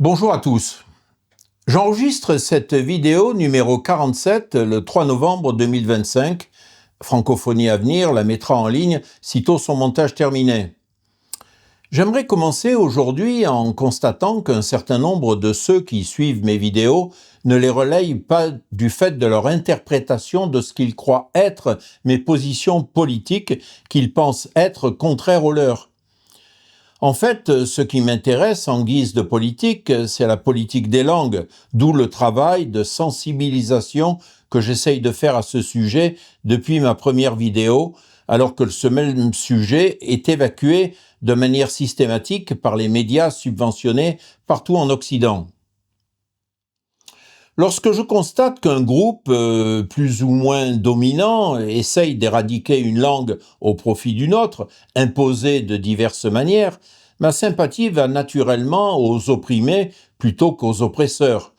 Bonjour à tous. J'enregistre cette vidéo numéro 47 le 3 novembre 2025. Francophonie à venir la mettra en ligne sitôt son montage terminé. J'aimerais commencer aujourd'hui en constatant qu'un certain nombre de ceux qui suivent mes vidéos ne les relayent pas du fait de leur interprétation de ce qu'ils croient être mes positions politiques qu'ils pensent être contraires aux leurs. En fait, ce qui m'intéresse en guise de politique, c'est la politique des langues, d'où le travail de sensibilisation que j'essaye de faire à ce sujet depuis ma première vidéo, alors que ce même sujet est évacué de manière systématique par les médias subventionnés partout en Occident. Lorsque je constate qu'un groupe plus ou moins dominant essaye d'éradiquer une langue au profit d'une autre, imposée de diverses manières, ma sympathie va naturellement aux opprimés plutôt qu'aux oppresseurs.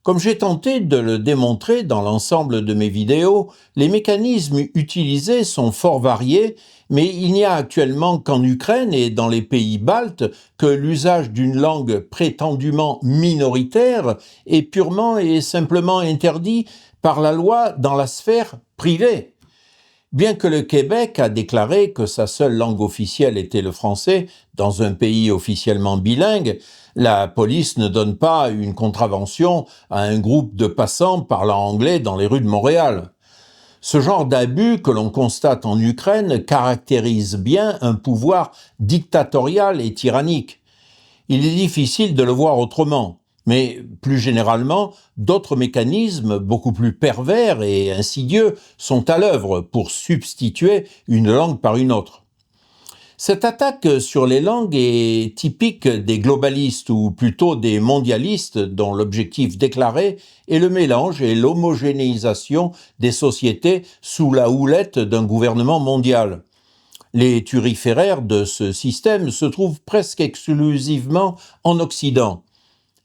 Comme j'ai tenté de le démontrer dans l'ensemble de mes vidéos, les mécanismes utilisés sont fort variés, mais il n'y a actuellement qu'en Ukraine et dans les pays baltes que l'usage d'une langue prétendument minoritaire est purement et simplement interdit par la loi dans la sphère privée. Bien que le Québec a déclaré que sa seule langue officielle était le français, dans un pays officiellement bilingue, la police ne donne pas une contravention à un groupe de passants parlant anglais dans les rues de Montréal. Ce genre d'abus que l'on constate en Ukraine caractérise bien un pouvoir dictatorial et tyrannique. Il est difficile de le voir autrement. Mais plus généralement, d'autres mécanismes beaucoup plus pervers et insidieux sont à l'œuvre pour substituer une langue par une autre. Cette attaque sur les langues est typique des globalistes ou plutôt des mondialistes dont l'objectif déclaré est le mélange et l'homogénéisation des sociétés sous la houlette d'un gouvernement mondial. Les thuriféraires de ce système se trouvent presque exclusivement en Occident.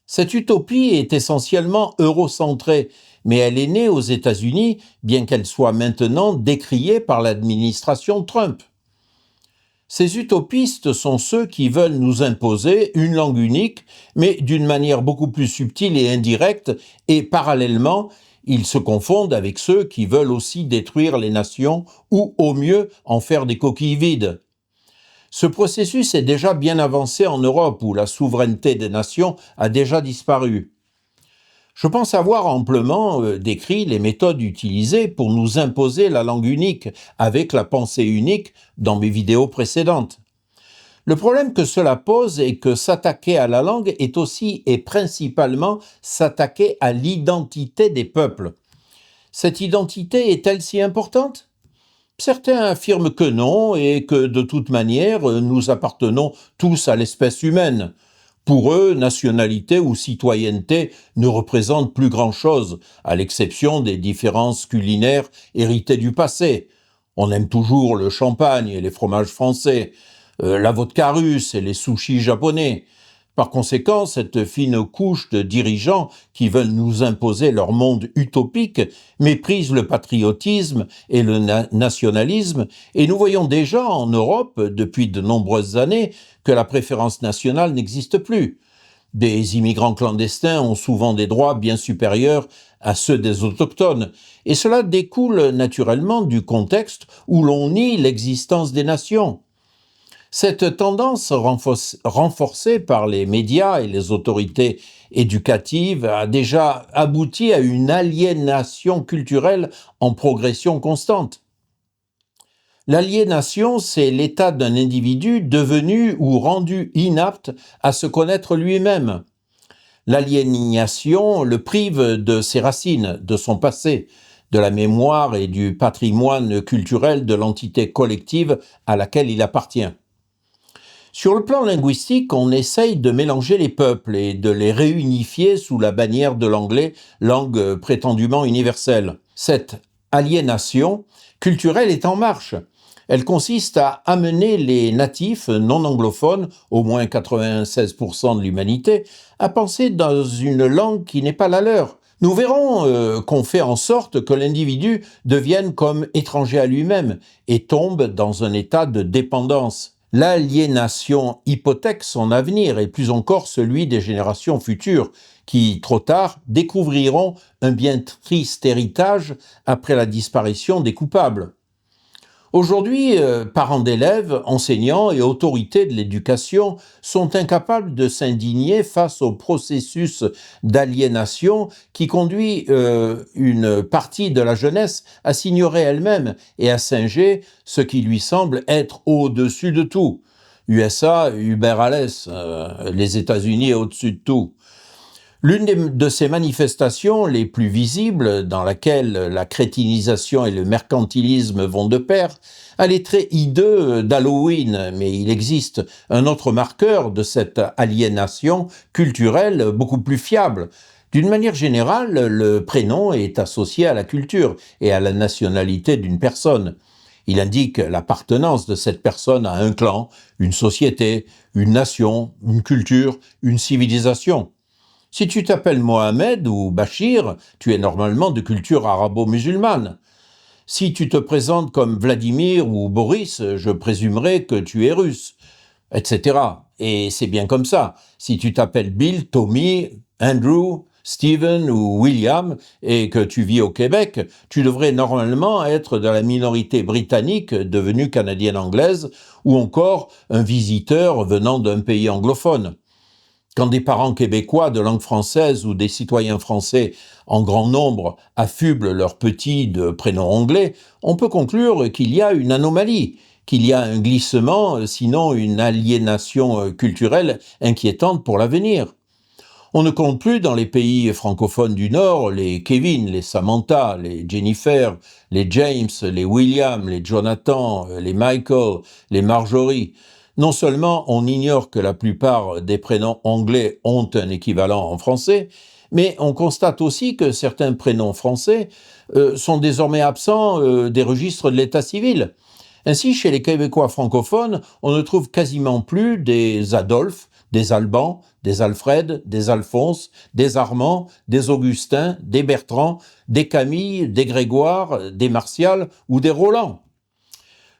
Cette utopie est essentiellement eurocentrée, mais elle est née aux États-Unis, bien qu'elle soit maintenant décriée par l'administration Trump. Ces utopistes sont ceux qui veulent nous imposer une langue unique, mais d'une manière beaucoup plus subtile et indirecte, et parallèlement, ils se confondent avec ceux qui veulent aussi détruire les nations ou, au mieux, en faire des coquilles vides. Ce processus est déjà bien avancé en Europe, où la souveraineté des nations a déjà disparu. Je pense avoir amplement décrit les méthodes utilisées pour nous imposer la langue unique, avec la pensée unique, dans mes vidéos précédentes. Le problème que cela pose est que s'attaquer à la langue est aussi et principalement s'attaquer à l'identité des peuples. Cette identité est-elle si importante ? Certains affirment que non et que de toute manière, nous appartenons tous à l'espèce humaine. Pour eux, nationalité ou citoyenneté ne représentent plus grand-chose, à l'exception des différences culinaires héritées du passé. On aime toujours le champagne et les fromages français, la vodka russe et les sushis japonais. Par conséquent, cette fine couche de dirigeants qui veulent nous imposer leur monde utopique méprise le patriotisme et le nationalisme, et nous voyons déjà en Europe, depuis de nombreuses années, que la préférence nationale n'existe plus. Des immigrants clandestins ont souvent des droits bien supérieurs à ceux des autochtones, et cela découle naturellement du contexte où l'on nie l'existence des nations. Cette tendance renforcée par les médias et les autorités éducatives a déjà abouti à une aliénation culturelle en progression constante. L'aliénation, c'est l'état d'un individu devenu ou rendu inapte à se connaître lui-même. L'aliénation le prive de ses racines, de son passé, de la mémoire et du patrimoine culturel de l'entité collective à laquelle il appartient. Sur le plan linguistique, on essaye de mélanger les peuples et de les réunifier sous la bannière de l'anglais, langue prétendument universelle. Cette aliénation culturelle est en marche. Elle consiste à amener les natifs non anglophones, au moins 96% de l'humanité, à penser dans une langue qui n'est pas la leur. Nous verrons qu'on fait en sorte que l'individu devienne comme étranger à lui-même et tombe dans un état de dépendance. L'aliénation hypothèque son avenir et plus encore celui des générations futures qui, trop tard, découvriront un bien triste héritage après la disparition des coupables. Aujourd'hui, parents d'élèves, enseignants et autorités de l'éducation sont incapables de s'indigner face au processus d'aliénation qui conduit une partie de la jeunesse à s'ignorer elle-même et à singer ce qui lui semble être au-dessus de tout. USA, Uber Alles, les États-Unis au-dessus de tout. L'une de ces manifestations les plus visibles, dans laquelle la crétinisation et le mercantilisme vont de pair, a les traits hideux d'Halloween, mais il existe un autre marqueur de cette aliénation culturelle beaucoup plus fiable. D'une manière générale, le prénom est associé à la culture et à la nationalité d'une personne. Il indique l'appartenance de cette personne à un clan, une société, une nation, une culture, une civilisation. Si tu t'appelles Mohamed ou Bachir, tu es normalement de culture arabo-musulmane. Si tu te présentes comme Vladimir ou Boris, je présumerai que tu es russe, etc. Et c'est bien comme ça. Si tu t'appelles Bill, Tommy, Andrew, Stephen ou William et que tu vis au Québec, tu devrais normalement être de la minorité britannique devenue canadienne-anglaise ou encore un visiteur venant d'un pays anglophone. Quand des parents québécois de langue française ou des citoyens français en grand nombre affublent leurs petits de prénoms anglais, on peut conclure qu'il y a une anomalie, qu'il y a un glissement, sinon une aliénation culturelle inquiétante pour l'avenir. On ne compte plus dans les pays francophones du Nord les Kevin, les Samantha, les Jennifer, les James, les William, les Jonathan, les Michael, les Marjorie. Non seulement on ignore que la plupart des prénoms anglais ont un équivalent en français, mais on constate aussi que certains prénoms français sont désormais absents des registres de l'état civil. Ainsi, chez les Québécois francophones, on ne trouve quasiment plus des Adolphe, des Alban, des Alfred, des Alphonse, des Armand, des Augustin, des Bertrand, des Camille, des Grégoire, des Martial ou des Roland.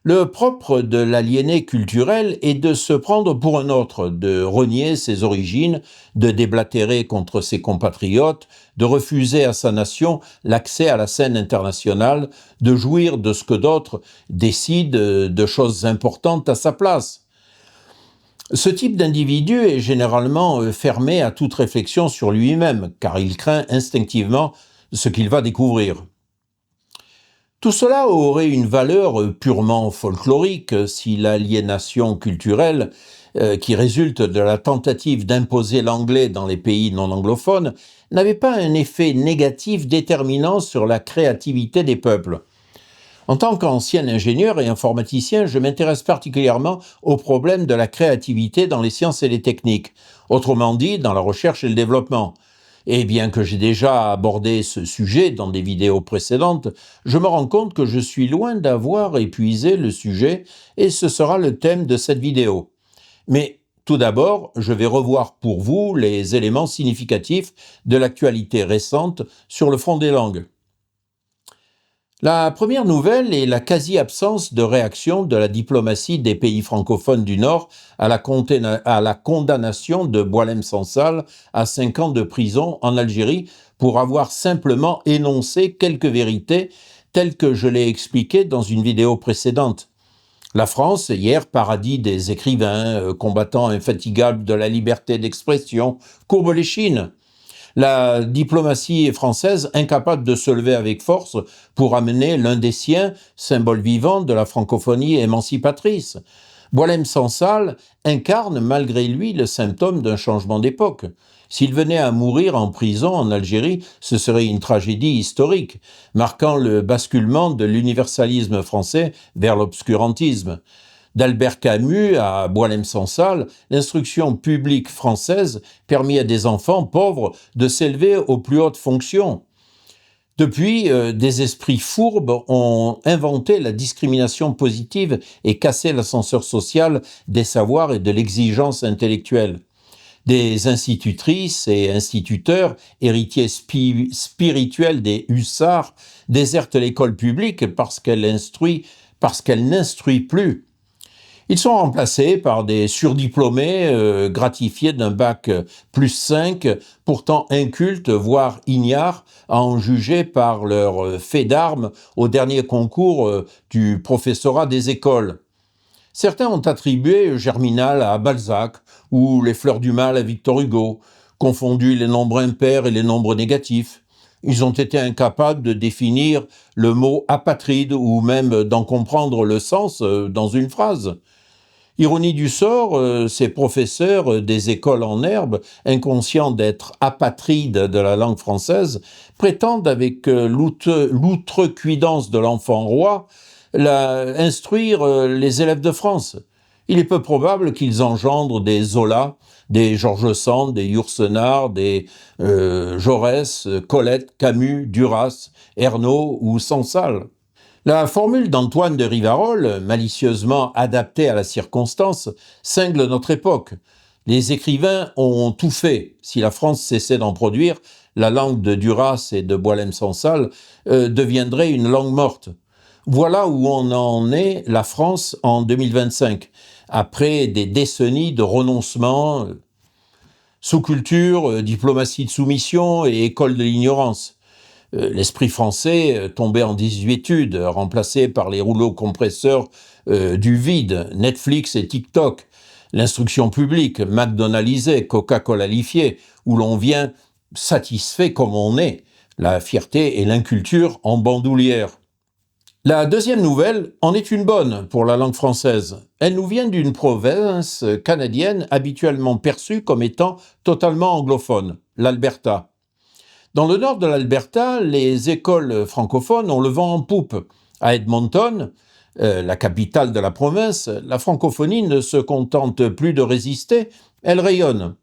Le propre de l'aliéné culturel est de se prendre pour un autre, de renier ses origines, de déblatérer contre ses compatriotes, de refuser à sa nation l'accès à la scène internationale, de jouir de ce que d'autres décident de choses importantes à sa place. Ce type d'individu est généralement fermé à toute réflexion sur lui-même, car il craint instinctivement ce qu'il va découvrir. Tout cela aurait une valeur purement folklorique si l'aliénation culturelle qui résulte de la tentative d'imposer l'anglais dans les pays non anglophones n'avait pas un effet négatif déterminant sur la créativité des peuples. En tant qu'ancien ingénieur et informaticien, je m'intéresse particulièrement au problème de la créativité dans les sciences et les techniques, autrement dit dans la recherche et le développement. Et bien que j'ai déjà abordé ce sujet dans des vidéos précédentes, je me rends compte que je suis loin d'avoir épuisé le sujet et ce sera le thème de cette vidéo. Mais tout d'abord, je vais revoir pour vous les éléments significatifs de l'actualité récente sur le front des langues. La première nouvelle est la quasi-absence de réaction de la diplomatie des pays francophones du Nord à la condamnation de Boualem Sansal à 5 ans de prison en Algérie pour avoir simplement énoncé quelques vérités telles que je l'ai expliqué dans une vidéo précédente. La France, hier paradis des écrivains, combattants infatigables de la liberté d'expression, courbe les chines. La diplomatie française incapable de se lever avec force pour amener l'un des siens, symbole vivant de la francophonie émancipatrice. Boualem Sansal incarne malgré lui le symptôme d'un changement d'époque. S'il venait à mourir en prison en Algérie, ce serait une tragédie historique, marquant le basculement de l'universalisme français vers l'obscurantisme. D'Albert Camus à Boualem Sansal, l'instruction publique française permit à des enfants pauvres de s'élever aux plus hautes fonctions. Depuis, des esprits fourbes ont inventé la discrimination positive et cassé l'ascenseur social des savoirs et de l'exigence intellectuelle. Des institutrices et instituteurs, héritiers spirituels des hussards, désertent l'école publique parce qu'elle n'instruit plus. Ils sont remplacés par des surdiplômés gratifiés d'un bac +5, pourtant incultes, voire ignares, à en juger par leur fait d'armes au dernier concours du professorat des écoles. Certains ont attribué Germinal à Balzac ou Les Fleurs du Mal à Victor Hugo, confondu les nombres impairs et les nombres négatifs. Ils ont été incapables de définir le mot apatride ou même d'en comprendre le sens dans une phrase. Ironie du sort, ces professeurs des écoles en herbe, inconscients d'être apatrides de la langue française, prétendent avec l'outrecuidance de l'enfant roi instruire les élèves de France. Il est peu probable qu'ils engendrent des Zola, des George Sand, des Yourcenar, des Jaurès, Colette, Camus, Duras, Ernaud ou Sansal. La formule d'Antoine de Rivarol, malicieusement adaptée à la circonstance, cingle notre époque. Les écrivains ont tout fait. Si la France cessait d'en produire, la langue de Duras et de Boilem-Sansal deviendrait une langue morte. Voilà où on en est, la France, en 2025, après des décennies de renoncement, sous-culture, diplomatie de soumission et école de l'ignorance. L'esprit français tombait en désuétude, remplacé par les rouleaux compresseurs du vide, Netflix et TikTok, l'instruction publique, McDonaldisée, Coca-Colalifiée, où l'on vient satisfait comme on est, la fierté et l'inculture en bandoulière. La deuxième nouvelle en est une bonne pour la langue française. Elle nous vient d'une province canadienne habituellement perçue comme étant totalement anglophone, l'Alberta. Dans le nord de l'Alberta, les écoles francophones ont le vent en poupe. À Edmonton, la capitale de la province, la francophonie ne se contente plus de résister, elle rayonne.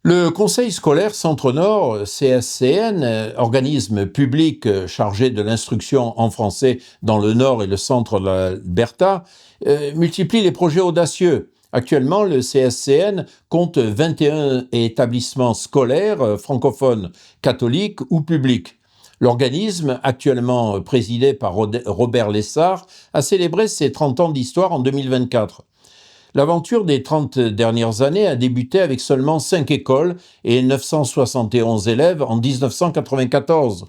Le Conseil scolaire Centre-Nord, CSCN, organisme public chargé de l'instruction en français dans le nord et le centre de l'Alberta, multiplie les projets audacieux. Actuellement, le CSCN compte 21 établissements scolaires francophones, catholiques ou publics. L'organisme, actuellement présidé par Robert Lessard, a célébré ses 30 ans d'histoire en 2024. L'aventure des 30 dernières années a débuté avec seulement 5 écoles et 971 élèves en 1994.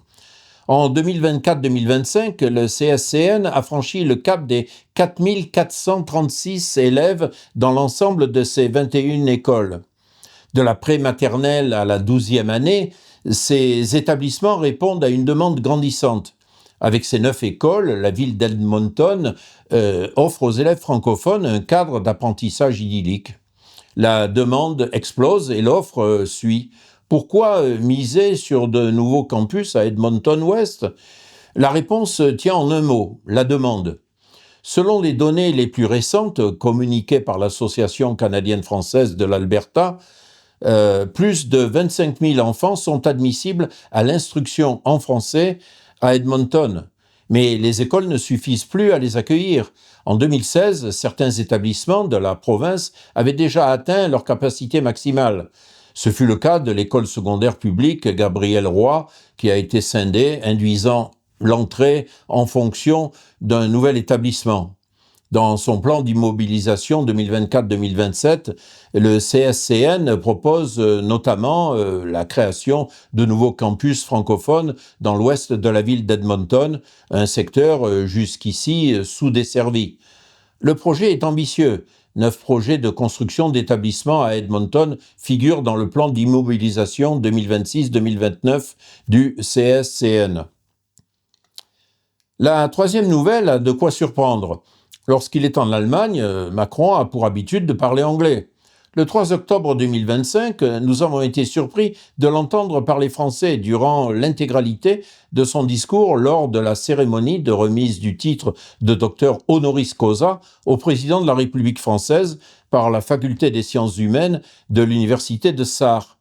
En 2024-2025, le CSCN a franchi le cap des 4436 élèves dans l'ensemble de ces 21 écoles. De la prématernelle à la 12e année, ces établissements répondent à une demande grandissante. Avec ces 9 écoles, la ville d'Edmonton offre aux élèves francophones un cadre d'apprentissage idyllique. La demande explose et l'offre suit. Pourquoi miser sur de nouveaux campus à Edmonton-Ouest ? La réponse tient en un mot, la demande. Selon les données les plus récentes communiquées par l'Association canadienne-française de l'Alberta, plus de 25 000 enfants sont admissibles à l'instruction en français à Edmonton. Mais les écoles ne suffisent plus à les accueillir. En 2016, certains établissements de la province avaient déjà atteint leur capacité maximale. Ce fut le cas de l'école secondaire publique Gabriel Roy, qui a été scindée, induisant l'entrée en fonction d'un nouvel établissement. Dans son plan d'immobilisation 2024-2027, le CSCN propose notamment la création de nouveaux campus francophones dans l'ouest de la ville d'Edmonton, un secteur jusqu'ici sous-desservi. Le projet est ambitieux. 9 projets de construction d'établissements à Edmonton figurent dans le plan d'immobilisation 2026-2029 du CSCN. La troisième nouvelle a de quoi surprendre. Lorsqu'il est en Allemagne, Macron a pour habitude de parler anglais. Le 3 octobre 2025, nous avons été surpris de l'entendre parler français durant l'intégralité de son discours lors de la cérémonie de remise du titre de docteur honoris causa au président de la République française par la faculté des sciences humaines de l'université de Sarre.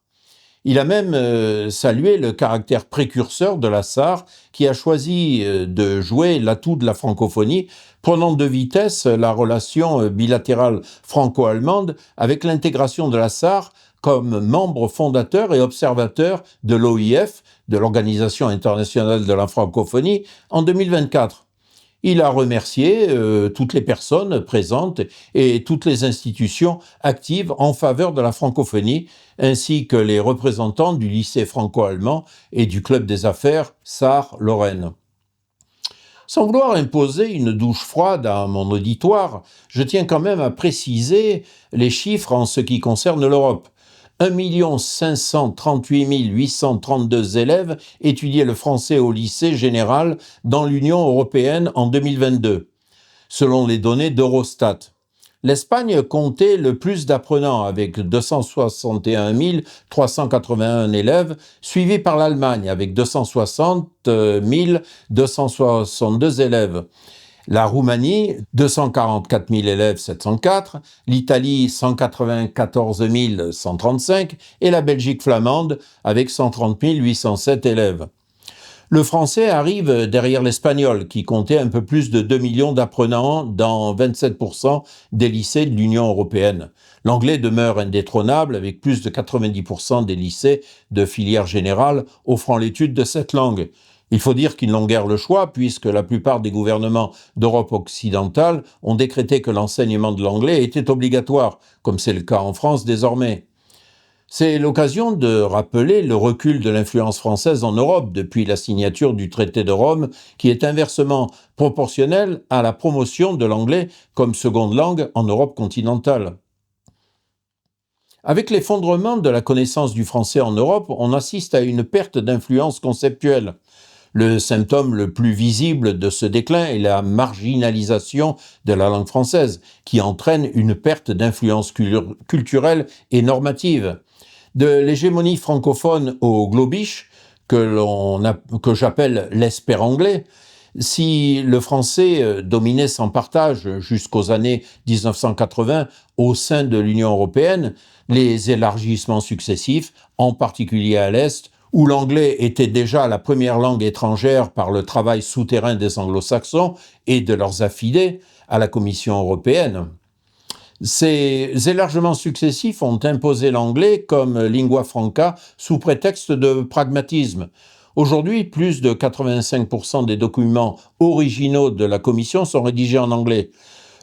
Il a même salué le caractère précurseur de la Sarre qui a choisi de jouer l'atout de la francophonie, prenant de vitesse la relation bilatérale franco-allemande avec l'intégration de la Sarre comme membre fondateur et observateur de l'OIF, de l'Organisation internationale de la francophonie, en 2024. Il a remercié toutes les personnes présentes et toutes les institutions actives en faveur de la francophonie, ainsi que les représentants du lycée franco-allemand et du club des affaires Sarre-Lorraine. Sans vouloir imposer une douche froide à mon auditoire, je tiens quand même à préciser les chiffres en ce qui concerne l'Europe. 1 538 832 élèves étudiaient le français au lycée général dans l'Union européenne en 2022, selon les données d'Eurostat. L'Espagne comptait le plus d'apprenants avec 261 381 élèves, suivi par l'Allemagne avec 260 262 élèves. La Roumanie, 244 000 élèves, 704, l'Italie, 194 135 et la Belgique flamande avec 130 807 élèves. Le français arrive derrière l'espagnol, qui comptait un peu plus de 2 millions d'apprenants dans 27% des lycées de l'Union européenne. L'anglais demeure indétrônable avec plus de 90% des lycées de filière générale offrant l'étude de cette langue. Il faut dire qu'ils n'ont guère le choix, puisque la plupart des gouvernements d'Europe occidentale ont décrété que l'enseignement de l'anglais était obligatoire, comme c'est le cas en France désormais. C'est l'occasion de rappeler le recul de l'influence française en Europe depuis la signature du traité de Rome, qui est inversement proportionnel à la promotion de l'anglais comme seconde langue en Europe continentale. Avec l'effondrement de la connaissance du français en Europe, on assiste à une perte d'influence conceptuelle. Le symptôme le plus visible de ce déclin est la marginalisation de la langue française, qui entraîne une perte d'influence culturelle et normative. De l'hégémonie francophone au globish, que j'appelle l'espéranglais, si le français dominait sans partage jusqu'aux années 1980 au sein de l'Union européenne, les élargissements successifs, en particulier à l'Est, où l'anglais était déjà la première langue étrangère par le travail souterrain des anglo-saxons et de leurs affidés à la Commission européenne. Ces élargissements successifs ont imposé l'anglais comme lingua franca sous prétexte de pragmatisme. Aujourd'hui, plus de 85% des documents originaux de la Commission sont rédigés en anglais.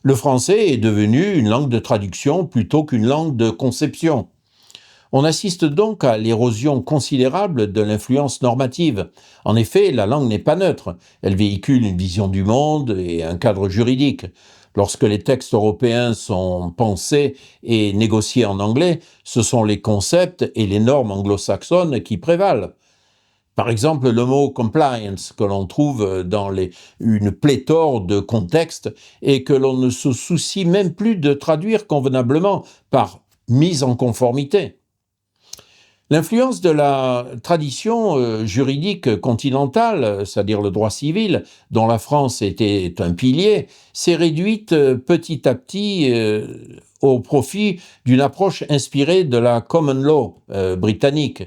Le français est devenu une langue de traduction plutôt qu'une langue de conception. On assiste donc à l'érosion considérable de l'influence normative. En effet, la langue n'est pas neutre. Elle véhicule une vision du monde et un cadre juridique. Lorsque les textes européens sont pensés et négociés en anglais, ce sont les concepts et les normes anglo-saxonnes qui prévalent. Par exemple, le mot compliance que l'on trouve dans une pléthore de contextes et que l'on ne se soucie même plus de traduire convenablement par mise en conformité. L'influence de la tradition juridique continentale, c'est-à-dire le droit civil, dont la France était un pilier, s'est réduite petit à petit au profit d'une approche inspirée de la common law britannique.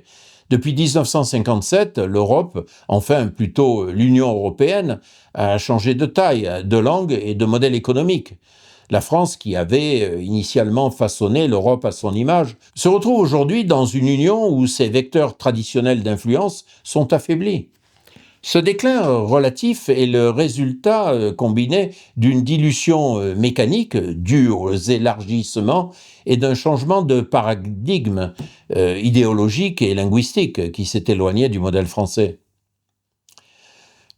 Depuis 1957, l'Europe, enfin plutôt l'Union européenne, a changé de taille, de langue et de modèle économique. La France, qui avait initialement façonné l'Europe à son image, se retrouve aujourd'hui dans une union où ses vecteurs traditionnels d'influence sont affaiblis. Ce déclin relatif est le résultat combiné d'une dilution mécanique due aux élargissements et d'un changement de paradigme idéologique et linguistique qui s'est éloigné du modèle français.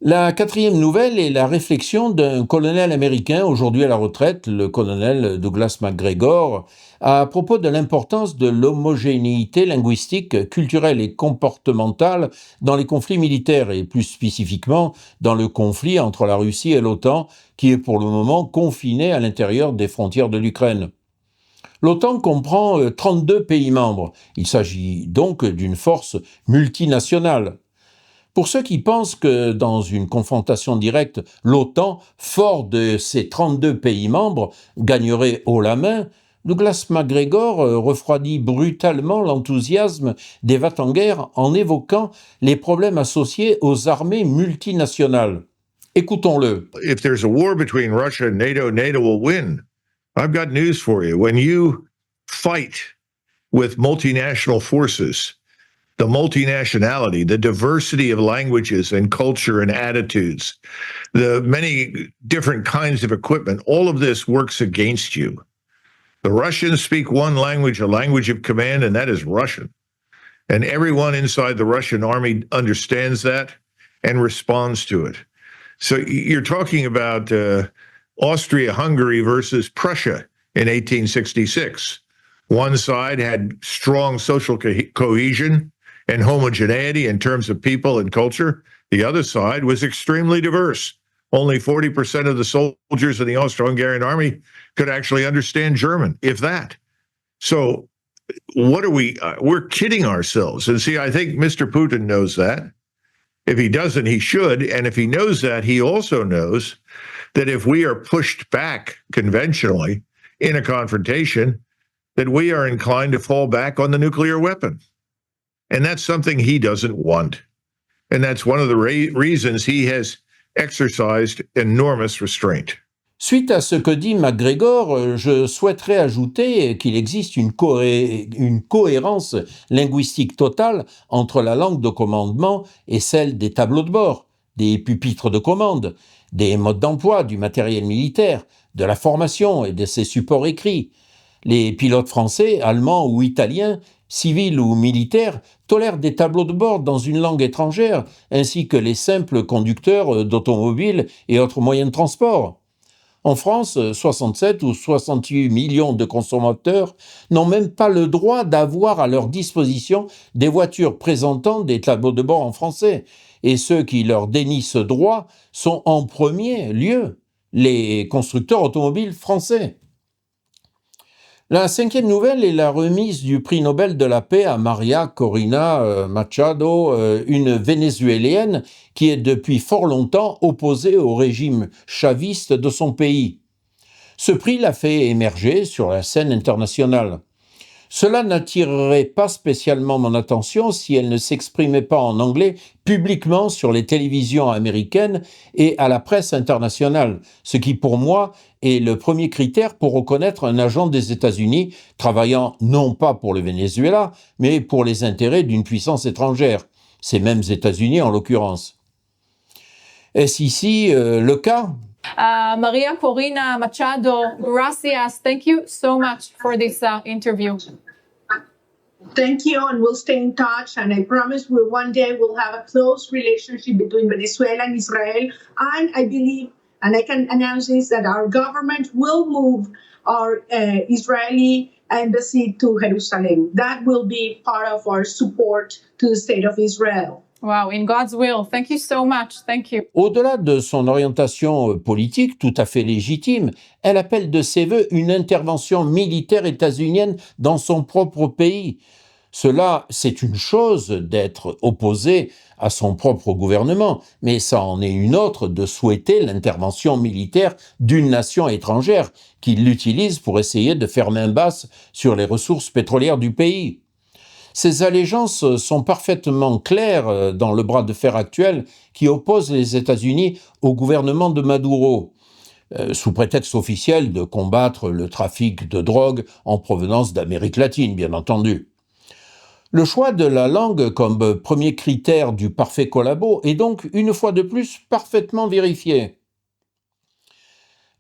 La quatrième nouvelle est la réflexion d'un colonel américain, aujourd'hui à la retraite, le colonel Douglas MacGregor, à propos de l'importance de l'homogénéité linguistique, culturelle et comportementale dans les conflits militaires et plus spécifiquement dans le conflit entre la Russie et l'OTAN, qui est pour le moment confiné à l'intérieur des frontières de l'Ukraine. L'OTAN comprend 32 pays membres. Il s'agit donc d'une force multinationale. Pour ceux qui pensent que dans une confrontation directe, l'OTAN, fort de ses 32 pays membres, gagnerait haut la main, Douglas MacGregor refroidit brutalement l'enthousiasme des va-t-en-guerre en évoquant les problèmes associés aux armées multinationales. Écoutons-le. If there's a war between Russia and NATO, NATO will win. I've got news for you. When you fight with multinational forces, the multinationality, the diversity of languages and culture and attitudes, the many different kinds of equipment, all of this works against you. The Russians speak one language, a language of command, and that is Russian. And everyone inside the Russian army understands that and responds to it. So you're talking about Austria-Hungary versus Prussia in 1866. One side had strong social cohesion and homogeneity in terms of people and culture. The other side was extremely diverse. Only 40% of the soldiers in the Austro-Hungarian army could actually understand German, if that. So what are we're kidding ourselves. And see, I think Mr. Putin knows that. If he doesn't, he should. And if he knows that, he also knows that if we are pushed back conventionally in a confrontation, that we are inclined to fall back on the nuclear weapon. And that's something he doesn't want. And that's one of the reasons he has exercised enormous restraint. Suite à ce que dit MacGregor, je souhaiterais ajouter qu'il existe une cohérence linguistique totale entre la langue de commandement et celle des tableaux de bord, des pupitres de commande, des modes d'emploi du matériel militaire, de la formation et de ses supports écrits. Les pilotes français, allemands ou italiens, civils ou militaires, tolèrent des tableaux de bord dans une langue étrangère, ainsi que les simples conducteurs d'automobiles et autres moyens de transport. En France, 67 ou 68 millions de consommateurs n'ont même pas le droit d'avoir à leur disposition des voitures présentant des tableaux de bord en français. Et ceux qui leur dénient ce droit sont en premier lieu les constructeurs automobiles français. La cinquième nouvelle est la remise du prix Nobel de la paix à Maria Corina Machado, une Vénézuélienne qui est depuis fort longtemps opposée au régime chaviste de son pays. Ce prix l'a fait émerger sur la scène internationale. Cela n'attirerait pas spécialement mon attention si elle ne s'exprimait pas en anglais publiquement sur les télévisions américaines et à la presse internationale, ce qui pour moi est le premier critère pour reconnaître un agent des États-Unis travaillant non pas pour le Venezuela, mais pour les intérêts d'une puissance étrangère, ces mêmes États-Unis en l'occurrence. Est-ce ici le cas? Maria Corina Machado, gracias. Thank you so much for this interview. Thank you, and we'll stay in touch. And I promise one day we'll have a close relationship between Venezuela and Israel. And I believe, and I can announce this, that our government will move our Israeli embassy to Jerusalem. That will be part of our support to the state of Israel. Wow, in God's will. Thank you so much. Thank you. Au-delà de son orientation politique tout à fait légitime, elle appelle de ses vœux une intervention militaire états-unienne dans son propre pays. Cela, c'est une chose d'être opposé à son propre gouvernement, mais ça en est une autre de souhaiter l'intervention militaire d'une nation étrangère qui l'utilise pour essayer de faire main basse sur les ressources pétrolières du pays. Ces allégeances sont parfaitement claires dans le bras de fer actuel qui oppose les États-Unis au gouvernement de Maduro, sous prétexte officiel de combattre le trafic de drogue en provenance d'Amérique latine, bien entendu. Le choix de la langue comme premier critère du parfait collabo est donc, une fois de plus, parfaitement vérifié.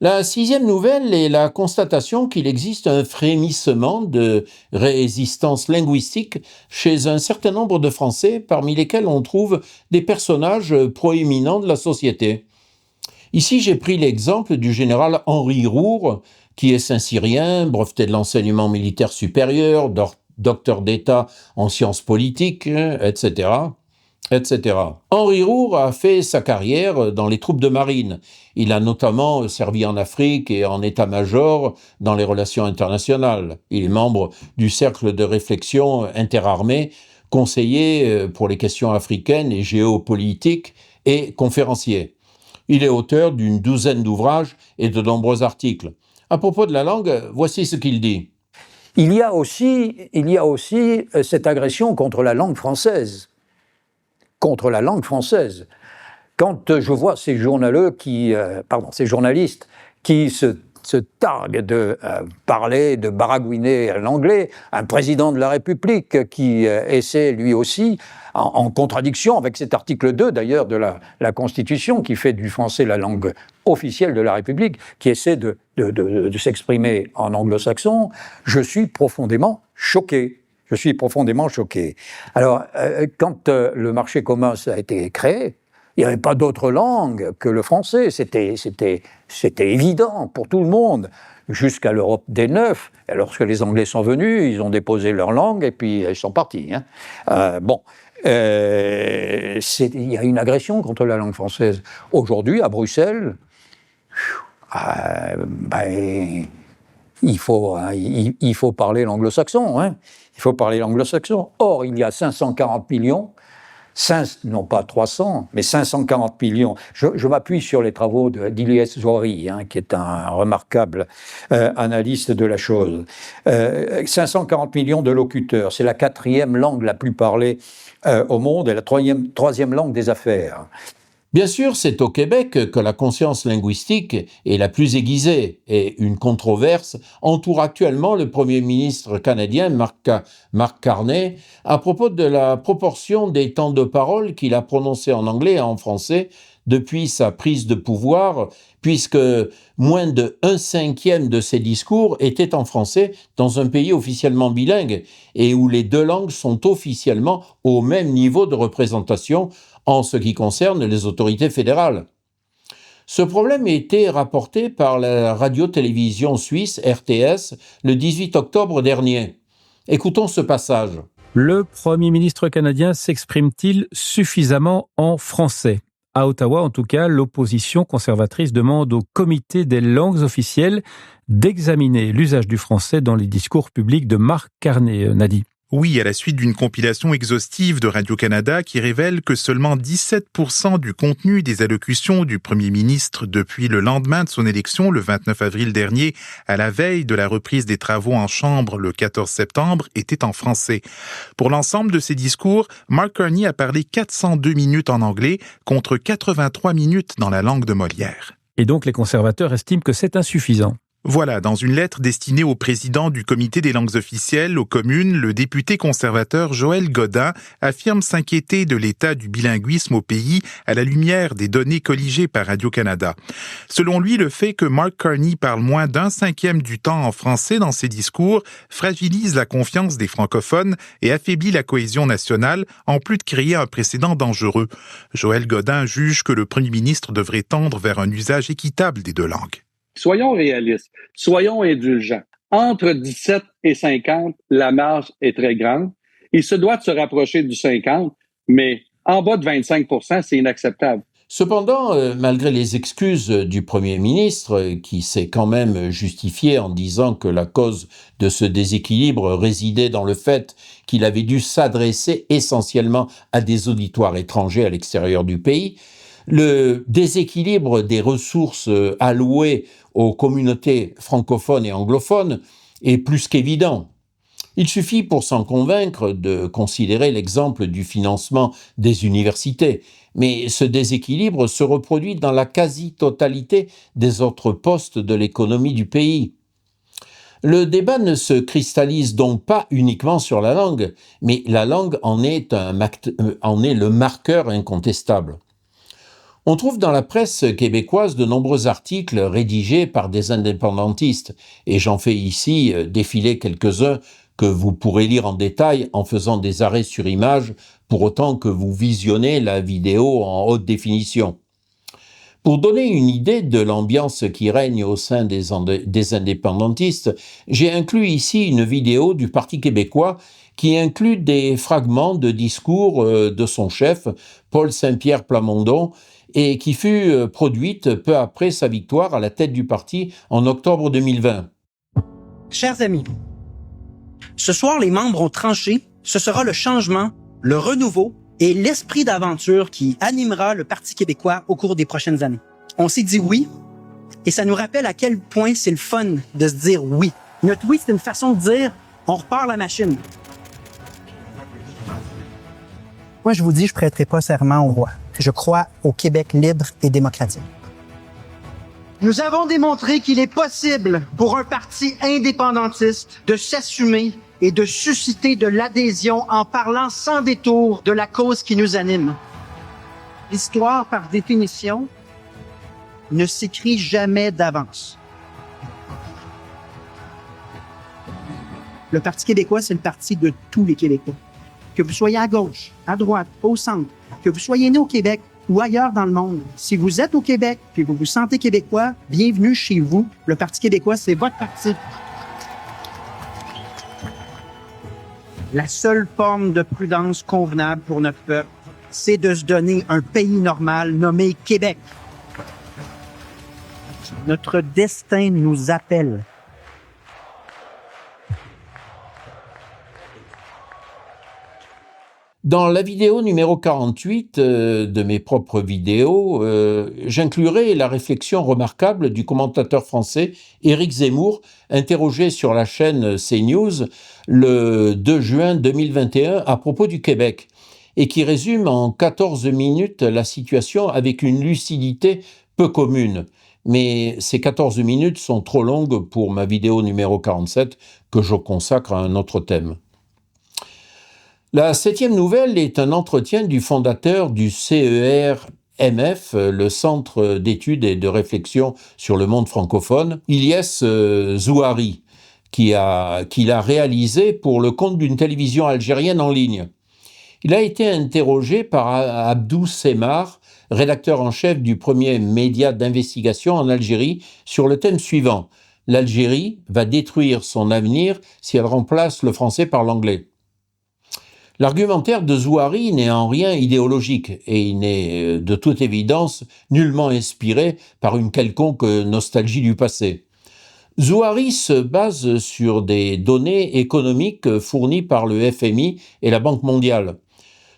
La sixième nouvelle est la constatation qu'il existe un frémissement de résistance linguistique chez un certain nombre de Français, parmi lesquels on trouve des personnages proéminents de la société. Ici, j'ai pris l'exemple du général Henri Roure, qui est Saint-Cyrien, breveté de l'enseignement militaire supérieur, docteur d'État en sciences politiques, etc., etc. Henri Roure a fait sa carrière dans les troupes de marine. Il a notamment servi en Afrique et en état-major dans les relations internationales. Il est membre du cercle de réflexion interarmée, conseiller pour les questions africaines et géopolitiques et conférencier. Il est auteur d'une douzaine d'ouvrages et de nombreux articles. À propos de la langue, voici ce qu'il dit. Il y a aussi cette agression contre la langue française. Contre la langue française. Quand je vois ces journalistes qui se targue de parler, de baragouiner l'anglais, un président de la République qui essaie lui aussi, en contradiction avec cet article 2 d'ailleurs de la Constitution qui fait du français la langue officielle de la République, qui essaie de s'exprimer en anglo-saxon, je suis profondément choqué. Je suis profondément choqué. Alors, quand le marché commun ça a été créé, il n'y avait pas d'autre langue que le français. C'était évident pour tout le monde, jusqu'à l'Europe des Neuf. Et lorsque les Anglais sont venus, ils ont déposé leur langue et puis ils sont partis. Il y a une agression contre la langue française. Aujourd'hui, à Bruxelles, il faut parler l'anglo-saxon. Il faut parler l'anglo-saxon. Or, il y a 540 millions, non pas 300, mais 540 millions. Je m'appuie sur les travaux d'Ilyes Zohri, qui est un remarquable analyste de la chose. 540 millions de locuteurs, c'est la 4e langue la plus parlée au monde et la 3e langue des affaires. Bien sûr, c'est au Québec que la conscience linguistique est la plus aiguisée et une controverse entoure actuellement le Premier ministre canadien Mark Carney à propos de la proportion des temps de parole qu'il a prononcés en anglais et en français depuis sa prise de pouvoir, puisque moins de 1/5 de ses discours étaient en français dans un pays officiellement bilingue et où les deux langues sont officiellement au même niveau de représentation en ce qui concerne les autorités fédérales. Ce problème a été rapporté par la radio-télévision suisse RTS le 18 octobre dernier. Écoutons ce passage. Le Premier ministre canadien s'exprime-t-il suffisamment en français ? À Ottawa, en tout cas, l'opposition conservatrice demande au Comité des langues officielles d'examiner l'usage du français dans les discours publics de Mark Carney. Nadi. Oui, à la suite d'une compilation exhaustive de Radio-Canada qui révèle que seulement 17% du contenu des allocutions du Premier ministre depuis le lendemain de son élection, le 29 avril dernier, à la veille de la reprise des travaux en Chambre le 14 septembre, était en français. Pour l'ensemble de ses discours, Mark Carney a parlé 402 minutes en anglais contre 83 minutes dans la langue de Molière. Et donc les conservateurs estiment que c'est insuffisant. Voilà, dans une lettre destinée au président du Comité des langues officielles aux communes, le député conservateur Joël Godin affirme s'inquiéter de l'état du bilinguisme au pays à la lumière des données colligées par Radio-Canada. Selon lui, le fait que Mark Carney parle moins d'1/5 du temps en français dans ses discours fragilise la confiance des francophones et affaiblit la cohésion nationale, en plus de créer un précédent dangereux. Joël Godin juge que le Premier ministre devrait tendre vers un usage équitable des deux langues. Soyons réalistes, soyons indulgents. Entre 17 et 50, la marge est très grande. Il se doit de se rapprocher du 50, mais en bas de 25%, c'est inacceptable. Cependant, malgré les excuses du Premier ministre, qui s'est quand même justifié en disant que la cause de ce déséquilibre résidait dans le fait qu'il avait dû s'adresser essentiellement à des auditoires étrangers à l'extérieur du pays, le déséquilibre des ressources allouées aux communautés francophones et anglophones est plus qu'évident. Il suffit pour s'en convaincre de considérer l'exemple du financement des universités, mais ce déséquilibre se reproduit dans la quasi-totalité des autres postes de l'économie du pays. Le débat ne se cristallise donc pas uniquement sur la langue, mais la langue en est le marqueur incontestable. On trouve dans la presse québécoise de nombreux articles rédigés par des indépendantistes, et j'en fais ici défiler quelques-uns que vous pourrez lire en détail en faisant des arrêts sur image, pour autant que vous visionnez la vidéo en haute définition. Pour donner une idée de l'ambiance qui règne au sein des indépendantistes, j'ai inclus ici une vidéo du Parti québécois qui inclut des fragments de discours de son chef, Paul Saint-Pierre Plamondon, et qui fut produite peu après sa victoire à la tête du parti en octobre 2020. Chers amis, ce soir, les membres ont tranché. Ce sera le changement, le renouveau et l'esprit d'aventure qui animera le Parti québécois au cours des prochaines années. On s'est dit oui, et ça nous rappelle à quel point c'est le fun de se dire oui. Notre oui, c'est une façon de dire on repart la machine. Moi, je vous dis, je prêterai pas serment au roi. Je crois au Québec libre et démocratique. Nous avons démontré qu'il est possible pour un parti indépendantiste de s'assumer et de susciter de l'adhésion en parlant sans détour de la cause qui nous anime. L'histoire, par définition, ne s'écrit jamais d'avance. Le Parti québécois, c'est le parti de tous les Québécois. Que vous soyez à gauche, à droite, au centre, que vous soyez né au Québec ou ailleurs dans le monde. Si vous êtes au Québec et vous vous sentez québécois, bienvenue chez vous. Le Parti québécois, c'est votre parti. La seule forme de prudence convenable pour notre peuple, c'est de se donner un pays normal nommé Québec. Notre destin nous appelle. Dans la vidéo numéro 48 de mes propres vidéos, j'inclurai la réflexion remarquable du commentateur français Éric Zemmour, interrogé sur la chaîne CNews le 2 juin 2021 à propos du Québec, et qui résume en 14 minutes la situation avec une lucidité peu commune. Mais ces 14 minutes sont trop longues pour ma vidéo numéro 47 que je consacre à un autre thème. La 7e nouvelle est un entretien du fondateur du CERMF, le Centre d'études et de réflexion sur le monde francophone, Ilyes Zouari, qu'il a réalisé pour le compte d'une télévision algérienne en ligne. Il a été interrogé par Abdou Semmar, rédacteur en chef du premier média d'investigation en Algérie, sur le thème suivant: l'Algérie va détruire son avenir si elle remplace le français par l'anglais. L'argumentaire de Zouari n'est en rien idéologique et il n'est de toute évidence nullement inspiré par une quelconque nostalgie du passé. Zouari se base sur des données économiques fournies par le FMI et la Banque mondiale.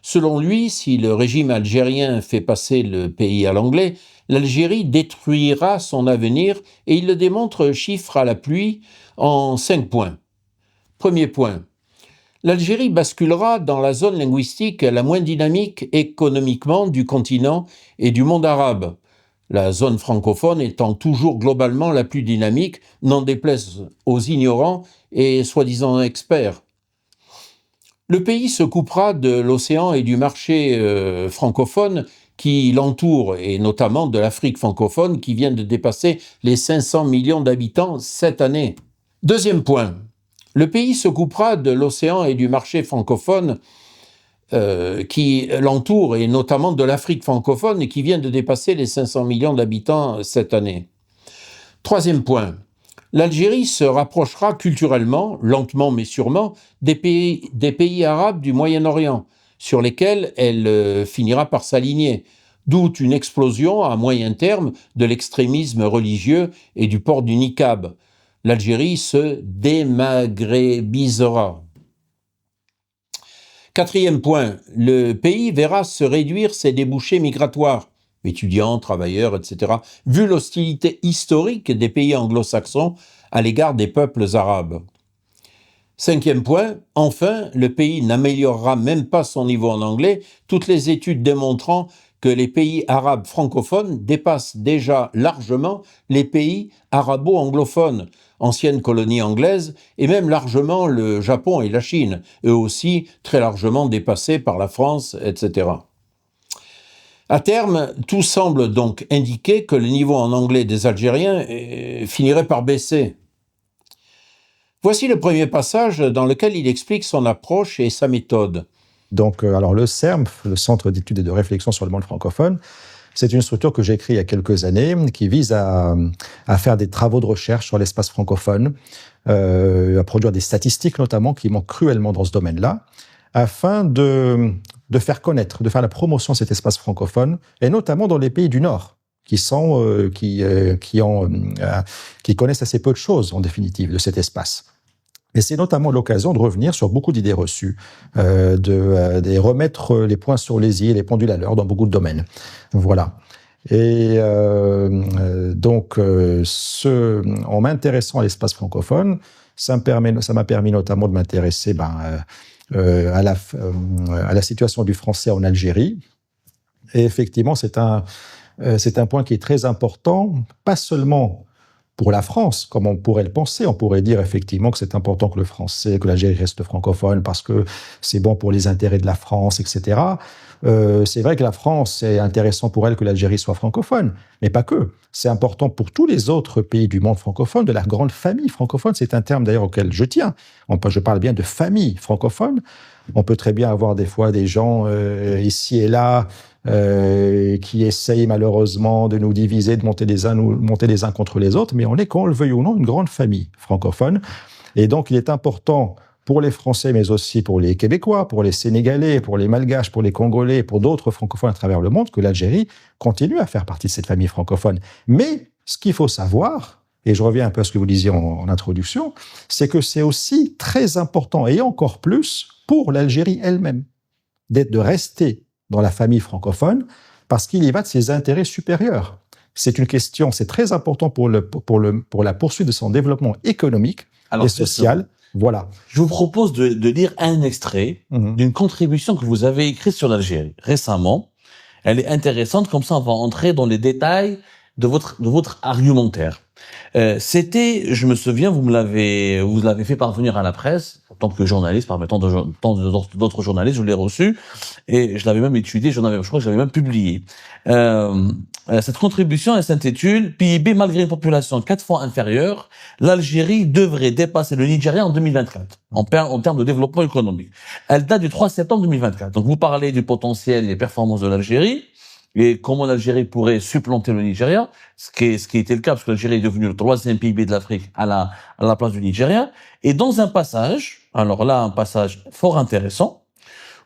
Selon lui, si le régime algérien fait passer le pays à l'anglais, l'Algérie détruira son avenir et il le démontre chiffre à la pluie en 5 points. Premier point. L'Algérie basculera dans la zone linguistique la moins dynamique économiquement du continent et du monde arabe, la zone francophone étant toujours globalement la plus dynamique, n'en déplaise aux ignorants et soi-disant experts. Le pays se coupera de l'océan et du marché francophone qui l'entoure, et notamment de l'Afrique francophone qui vient de dépasser les 500 millions d'habitants cette année. Deuxième point. Le pays se coupera de l'océan et du marché francophone qui l'entoure, et notamment de l'Afrique francophone, qui vient de dépasser les 500 millions d'habitants cette année. Troisième point, l'Algérie se rapprochera culturellement, lentement mais sûrement, des pays arabes du Moyen-Orient, sur lesquels elle finira par s'aligner, d'où une explosion à moyen terme de l'extrémisme religieux et du port du niqab. L'Algérie se démaghrébisera. Quatrième point, le pays verra se réduire ses débouchés migratoires, étudiants, travailleurs, etc., vu l'hostilité historique des pays anglo-saxons à l'égard des peuples arabes. Cinquième point, enfin, le pays n'améliorera même pas son niveau en anglais, toutes les études démontrant que les pays arabes francophones dépassent déjà largement les pays arabo-anglophones, anciennes colonies anglaises, et même largement le Japon et la Chine, eux aussi très largement dépassés par la France, etc. À terme, tout semble donc indiquer que le niveau en anglais des Algériens finirait par baisser. Voici le premier passage dans lequel il explique son approche et sa méthode. Donc, alors le CERMF, le Centre d'études et de réflexion sur le monde francophone, c'est une structure que j'ai créée il y a quelques années qui vise à faire des travaux de recherche sur l'espace francophone, à produire des statistiques notamment qui manquent cruellement dans ce domaine-là, afin de faire connaître, de faire la promotion de cet espace francophone, et notamment dans les pays du Nord, qui connaissent assez peu de choses en définitive de cet espace. Et c'est notamment l'occasion de revenir sur beaucoup d'idées reçues, de remettre les points sur les i et les pendules à l'heure dans beaucoup de domaines. Voilà. Et donc, en m'intéressant à l'espace francophone, ça m'a permis notamment de m'intéresser à la situation du français en Algérie. Et effectivement, c'est un c'est un point qui est très important, pas seulement pour la France, comme on pourrait le penser. On pourrait dire effectivement que c'est important que que l'Algérie reste francophone parce que c'est bon pour les intérêts de la France, etc. C'est vrai que la France, c'est intéressant pour elle que l'Algérie soit francophone, mais pas que. C'est important pour tous les autres pays du monde francophone, de la grande famille francophone. C'est un terme d'ailleurs auquel je tiens. Je parle bien de famille francophone. On peut très bien avoir des fois des gens ici et là qui essayent malheureusement de nous diviser, de monter les uns contre les autres, mais on est, qu'on le veuille ou non, une grande famille francophone. Et donc, il est important pour les Français, mais aussi pour les Québécois, pour les Sénégalais, pour les Malgaches, pour les Congolais, pour d'autres francophones à travers le monde, que l'Algérie continue à faire partie de cette famille francophone. Mais ce qu'il faut savoir, et je reviens un peu à ce que vous disiez en introduction, c'est que c'est aussi très important, et encore plus, pour l'Algérie elle-même, de rester dans la famille francophone, parce qu'il y va de ses intérêts supérieurs. C'est une question, c'est très important pour la poursuite de son développement économique et social. Voilà. Je vous propose de lire un extrait d'une contribution que vous avez écrite sur l'Algérie récemment. Elle est intéressante, comme ça on va entrer dans les détails de votre argumentaire. C'était, je me souviens, vous l'avez fait parvenir à la presse en tant que journaliste, parmi tant d'autres journalistes, je l'ai reçu et je l'avais même étudié, je crois que je l'avais même publié. Cette contribution, elle s'intitule PIB malgré une population 4 fois inférieure, l'Algérie devrait dépasser le Nigeria en 2024 en termes de développement économique. Elle date du 3 septembre 2024. Donc vous parlez du potentiel et des performances de l'Algérie et comment l'Algérie pourrait supplanter le Nigeria, ce qui était le cas parce que l'Algérie est devenue le 3e PIB de l'Afrique à la place du Nigeria. Et dans un passage, alors là un passage fort intéressant,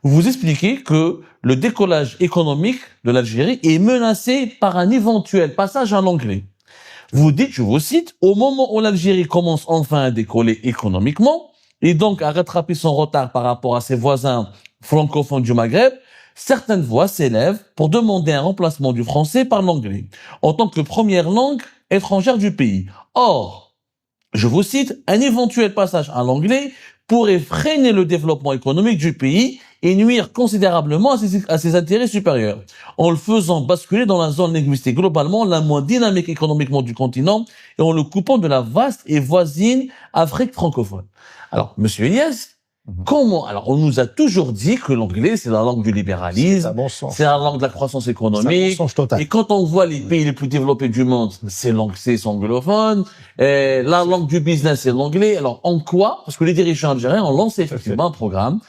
vous expliquez que le décollage économique de l'Algérie est menacé par un éventuel passage à l'anglais. Vous dites, je vous cite, au moment où l'Algérie commence enfin à décoller économiquement et donc à rattraper son retard par rapport à ses voisins francophones du Maghreb, certaines voix s'élèvent pour demander un remplacement du français par l'anglais en tant que première langue étrangère du pays. Or, je vous cite, un éventuel passage à l'anglais pourrait freiner le développement économique du pays et nuire considérablement à ses intérêts supérieurs, en le faisant basculer dans la zone linguistique globalement la moins dynamique économiquement du continent et en le coupant de la vaste et voisine Afrique francophone. Alors, Monsieur Elias, comment? Alors, on nous a toujours dit que l'anglais, c'est la langue du libéralisme, c'est la langue de la croissance économique. Et quand on voit les pays les plus développés du monde, c'est anglophone. La langue du business, c'est l'anglais. Alors, en quoi? Parce que les dirigeants algériens ont lancé effectivement un programme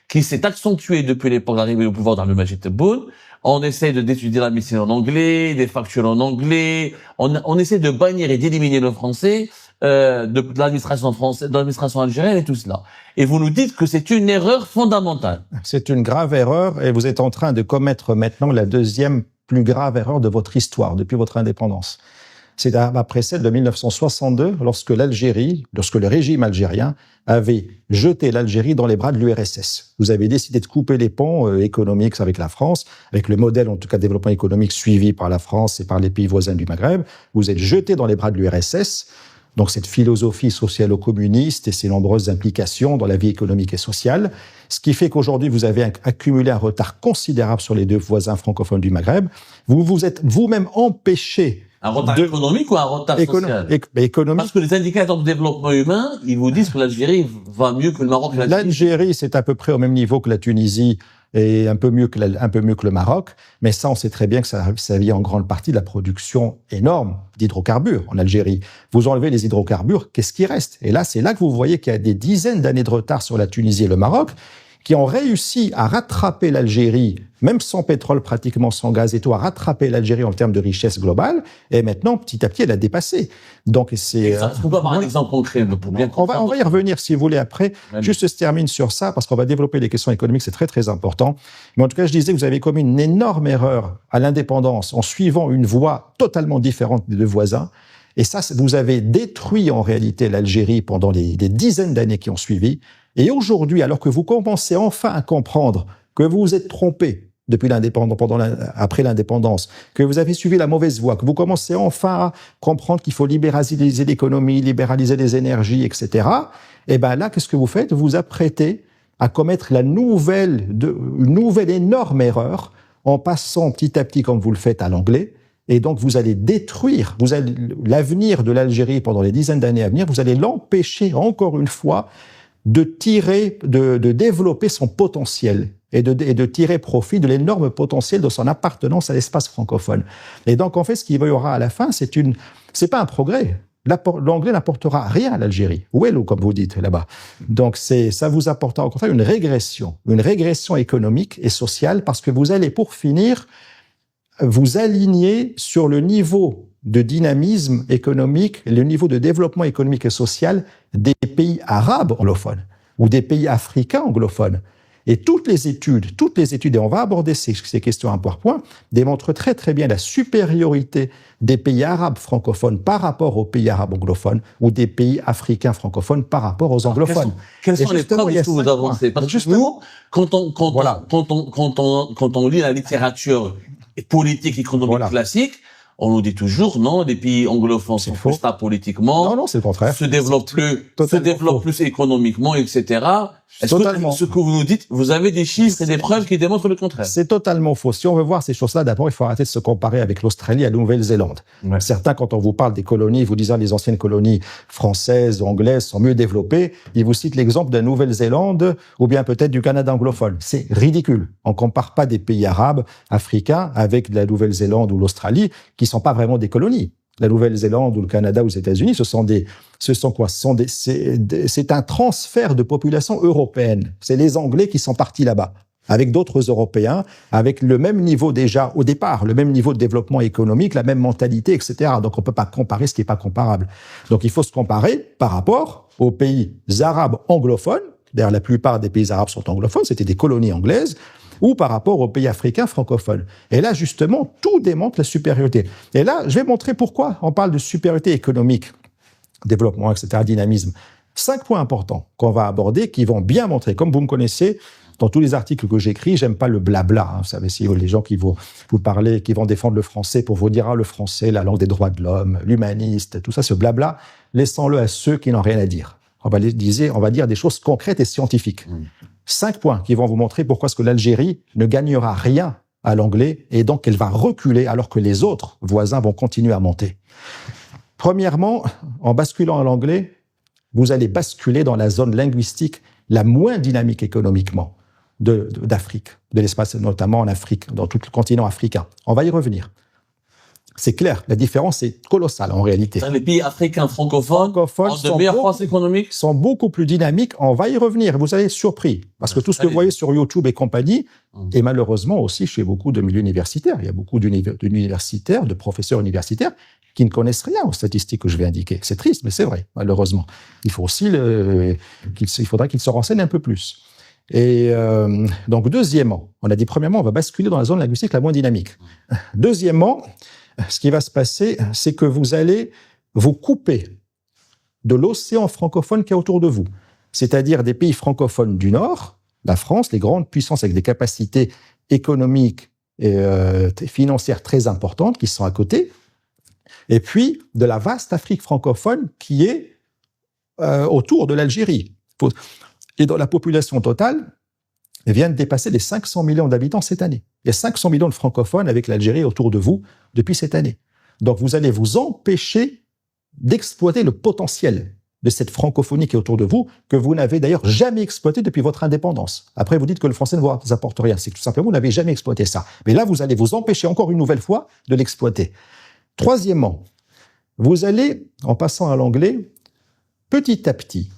qui s'est accentué depuis l'époque d'arrivée au pouvoir d'Abdelmadjid Tebboune. On essaie d'étudier la médecine en anglais, des factures en anglais. On essaie de bannir et d'éliminer le français de l'administration française, de l'administration algérienne et tout cela. Et vous nous dites que c'est une erreur fondamentale. C'est une grave erreur et vous êtes en train de commettre maintenant la deuxième plus grave erreur de votre histoire depuis votre indépendance. C'est après celle de 1962, lorsque le régime algérien avait jeté l'Algérie dans les bras de l'URSS. Vous avez décidé de couper les ponts économiques avec la France, avec le modèle, en tout cas, de développement économique suivi par la France et par les pays voisins du Maghreb. Vous êtes jeté dans les bras de l'URSS. Donc, cette philosophie socialo-communiste et ses nombreuses implications dans la vie économique et sociale, ce qui fait qu'aujourd'hui, vous avez accumulé un retard considérable sur les deux voisins francophones du Maghreb. Vous vous êtes vous-même empêché. Un retard économique ou un retard social? Économique. Parce que les indicateurs de développement humain, ils vous disent que l'Algérie va mieux que le Maroc. L'Algérie, c'est à peu près au même niveau que la Tunisie et un peu mieux que le Maroc. Mais ça, on sait très bien que ça vient en grande partie de la production énorme d'hydrocarbures en Algérie. Vous enlevez les hydrocarbures, qu'est-ce qui reste? Et là, c'est là que vous voyez qu'il y a des dizaines d'années de retard sur la Tunisie et le Maroc, qui ont réussi à rattraper l'Algérie, même sans pétrole, pratiquement sans gaz et tout, à rattraper l'Algérie en termes de richesse globale. Et maintenant, petit à petit, elle a dépassé. Donc, c'est... Est-ce qu'on peut avoir un exemple concret pour bien comprendre? On va y revenir, si vous voulez, après. Juste se termine sur ça, parce qu'on va développer les questions économiques, c'est très, très important. Mais en tout cas, je disais que vous avez commis une énorme erreur à l'indépendance en suivant une voie totalement différente des deux voisins. Et ça, vous avez détruit en réalité l'Algérie pendant les dizaines d'années qui ont suivi. Et aujourd'hui, alors que vous commencez enfin à comprendre que vous vous êtes trompé depuis après l'indépendance, que vous avez suivi la mauvaise voie, que vous commencez enfin à comprendre qu'il faut libéraliser l'économie, libéraliser les énergies, etc. Et ben là, qu'est-ce que vous faites? Vous vous apprêtez à commettre une nouvelle énorme erreur en passant petit à petit, comme vous le faites, à l'anglais. Et donc, vous allez détruire, l'avenir de l'Algérie pendant les dizaines d'années à venir, vous allez l'empêcher, encore une fois, de développer son potentiel et de tirer profit de l'énorme potentiel de son appartenance à l'espace francophone. Et donc, en fait, ce qu'il y aura à la fin, c'est pas un progrès. L'anglais n'apportera rien à l'Algérie. Wello, comme vous dites là-bas. Donc, ça vous apportera au contraire une régression économique et sociale, parce que vous allez, pour finir, vous aligner sur le niveau de dynamisme économique, le niveau de développement économique et social des pays arabes anglophones ou des pays africains anglophones. Et toutes les études, et on va aborder ces questions un par point, démontrent très très bien la supériorité des pays arabes francophones par rapport aux pays arabes anglophones ou des pays africains francophones par rapport aux anglophones. Quelles sont les preuves que vous avancez? Parce que nous, quand on lit la littérature politique, économique classique, on nous dit toujours, non, les pays anglophones sont plus stables politiquement. Non, c'est le contraire. Se développent plus économiquement, etc. Est-ce que ce que vous nous dites, vous avez des chiffres et des preuves qui démontrent le contraire? C'est totalement faux. Si on veut voir ces choses-là, d'abord, il faut arrêter de se comparer avec l'Australie et la Nouvelle-Zélande. Ouais. Certains, quand on vous parle des colonies, vous disant les anciennes colonies françaises, anglaises sont mieux développées, ils vous citent l'exemple de la Nouvelle-Zélande ou bien peut-être du Canada anglophone. C'est ridicule. On compare pas des pays arabes, africains avec la Nouvelle-Zélande ou l'Australie, qui sont pas vraiment des colonies. La Nouvelle-Zélande ou le Canada ou les États-Unis, c'est un transfert de population européenne. C'est les Anglais qui sont partis là-bas, avec d'autres Européens, avec le même niveau déjà au départ, le même niveau de développement économique, la même mentalité, etc. Donc on peut pas comparer ce qui est pas comparable. Donc il faut se comparer par rapport aux pays arabes anglophones. D'ailleurs, la plupart des pays arabes sont anglophones, c'était des colonies anglaises, ou par rapport aux pays africains francophones. Et là, justement, tout démontre la supériorité. Et là, je vais montrer pourquoi on parle de supériorité économique, développement, etc., dynamisme. 5 points importants qu'on va aborder, qui vont bien montrer, comme vous me connaissez, dans tous les articles que j'écris, j'aime pas le blabla. Hein. Vous savez, si les gens qui vont vous parler, qui vont défendre le français pour vous dire, ah, le français, la langue des droits de l'homme, l'humaniste, tout ça, ce blabla, laissons-le à ceux qui n'ont rien à dire. On va dire des choses concrètes et scientifiques. 5 points qui vont vous montrer pourquoi est-ce que l'Algérie ne gagnera rien à l'anglais et donc elle va reculer alors que les autres voisins vont continuer à monter. Premièrement, en basculant à l'anglais, vous allez basculer dans la zone linguistique la moins dynamique économiquement d'Afrique, de l'espace, notamment en Afrique, dans tout le continent africain. On va y revenir. C'est clair, la différence est colossale en réalité. Les pays africains francophones ont de meilleures forces économiques, sont beaucoup plus dynamiques. On va y revenir. Vous allez être surpris parce que tout ce que vous voyez sur YouTube et compagnie, et malheureusement aussi chez beaucoup de milieux universitaires, il y a beaucoup d'universitaires, de professeurs universitaires qui ne connaissent rien aux statistiques que je vais indiquer. C'est triste, mais c'est vrai, malheureusement. Il faut aussi il faudra qu'ils se renseignent un peu plus. Et donc deuxièmement, on a dit premièrement, on va basculer dans la zone linguistique la moins dynamique. Deuxièmement, ce qui va se passer, c'est que vous allez vous couper de l'océan francophone qui est autour de vous, c'est-à-dire des pays francophones du Nord, la France, les grandes puissances avec des capacités économiques et financières très importantes qui sont à côté, et puis de la vaste Afrique francophone qui est autour de l'Algérie. Et dans la population totale, vient de dépasser les 500 millions d'habitants cette année. Il y a 500 millions de francophones avec l'Algérie autour de vous depuis cette année. Donc vous allez vous empêcher d'exploiter le potentiel de cette francophonie qui est autour de vous, que vous n'avez d'ailleurs jamais exploité depuis votre indépendance. Après, vous dites que le français ne vous apporte rien. C'est que tout simplement, vous n'avez jamais exploité ça. Mais là, vous allez vous empêcher encore une nouvelle fois de l'exploiter. Troisièmement, vous allez, en passant à l'anglais, petit à petit,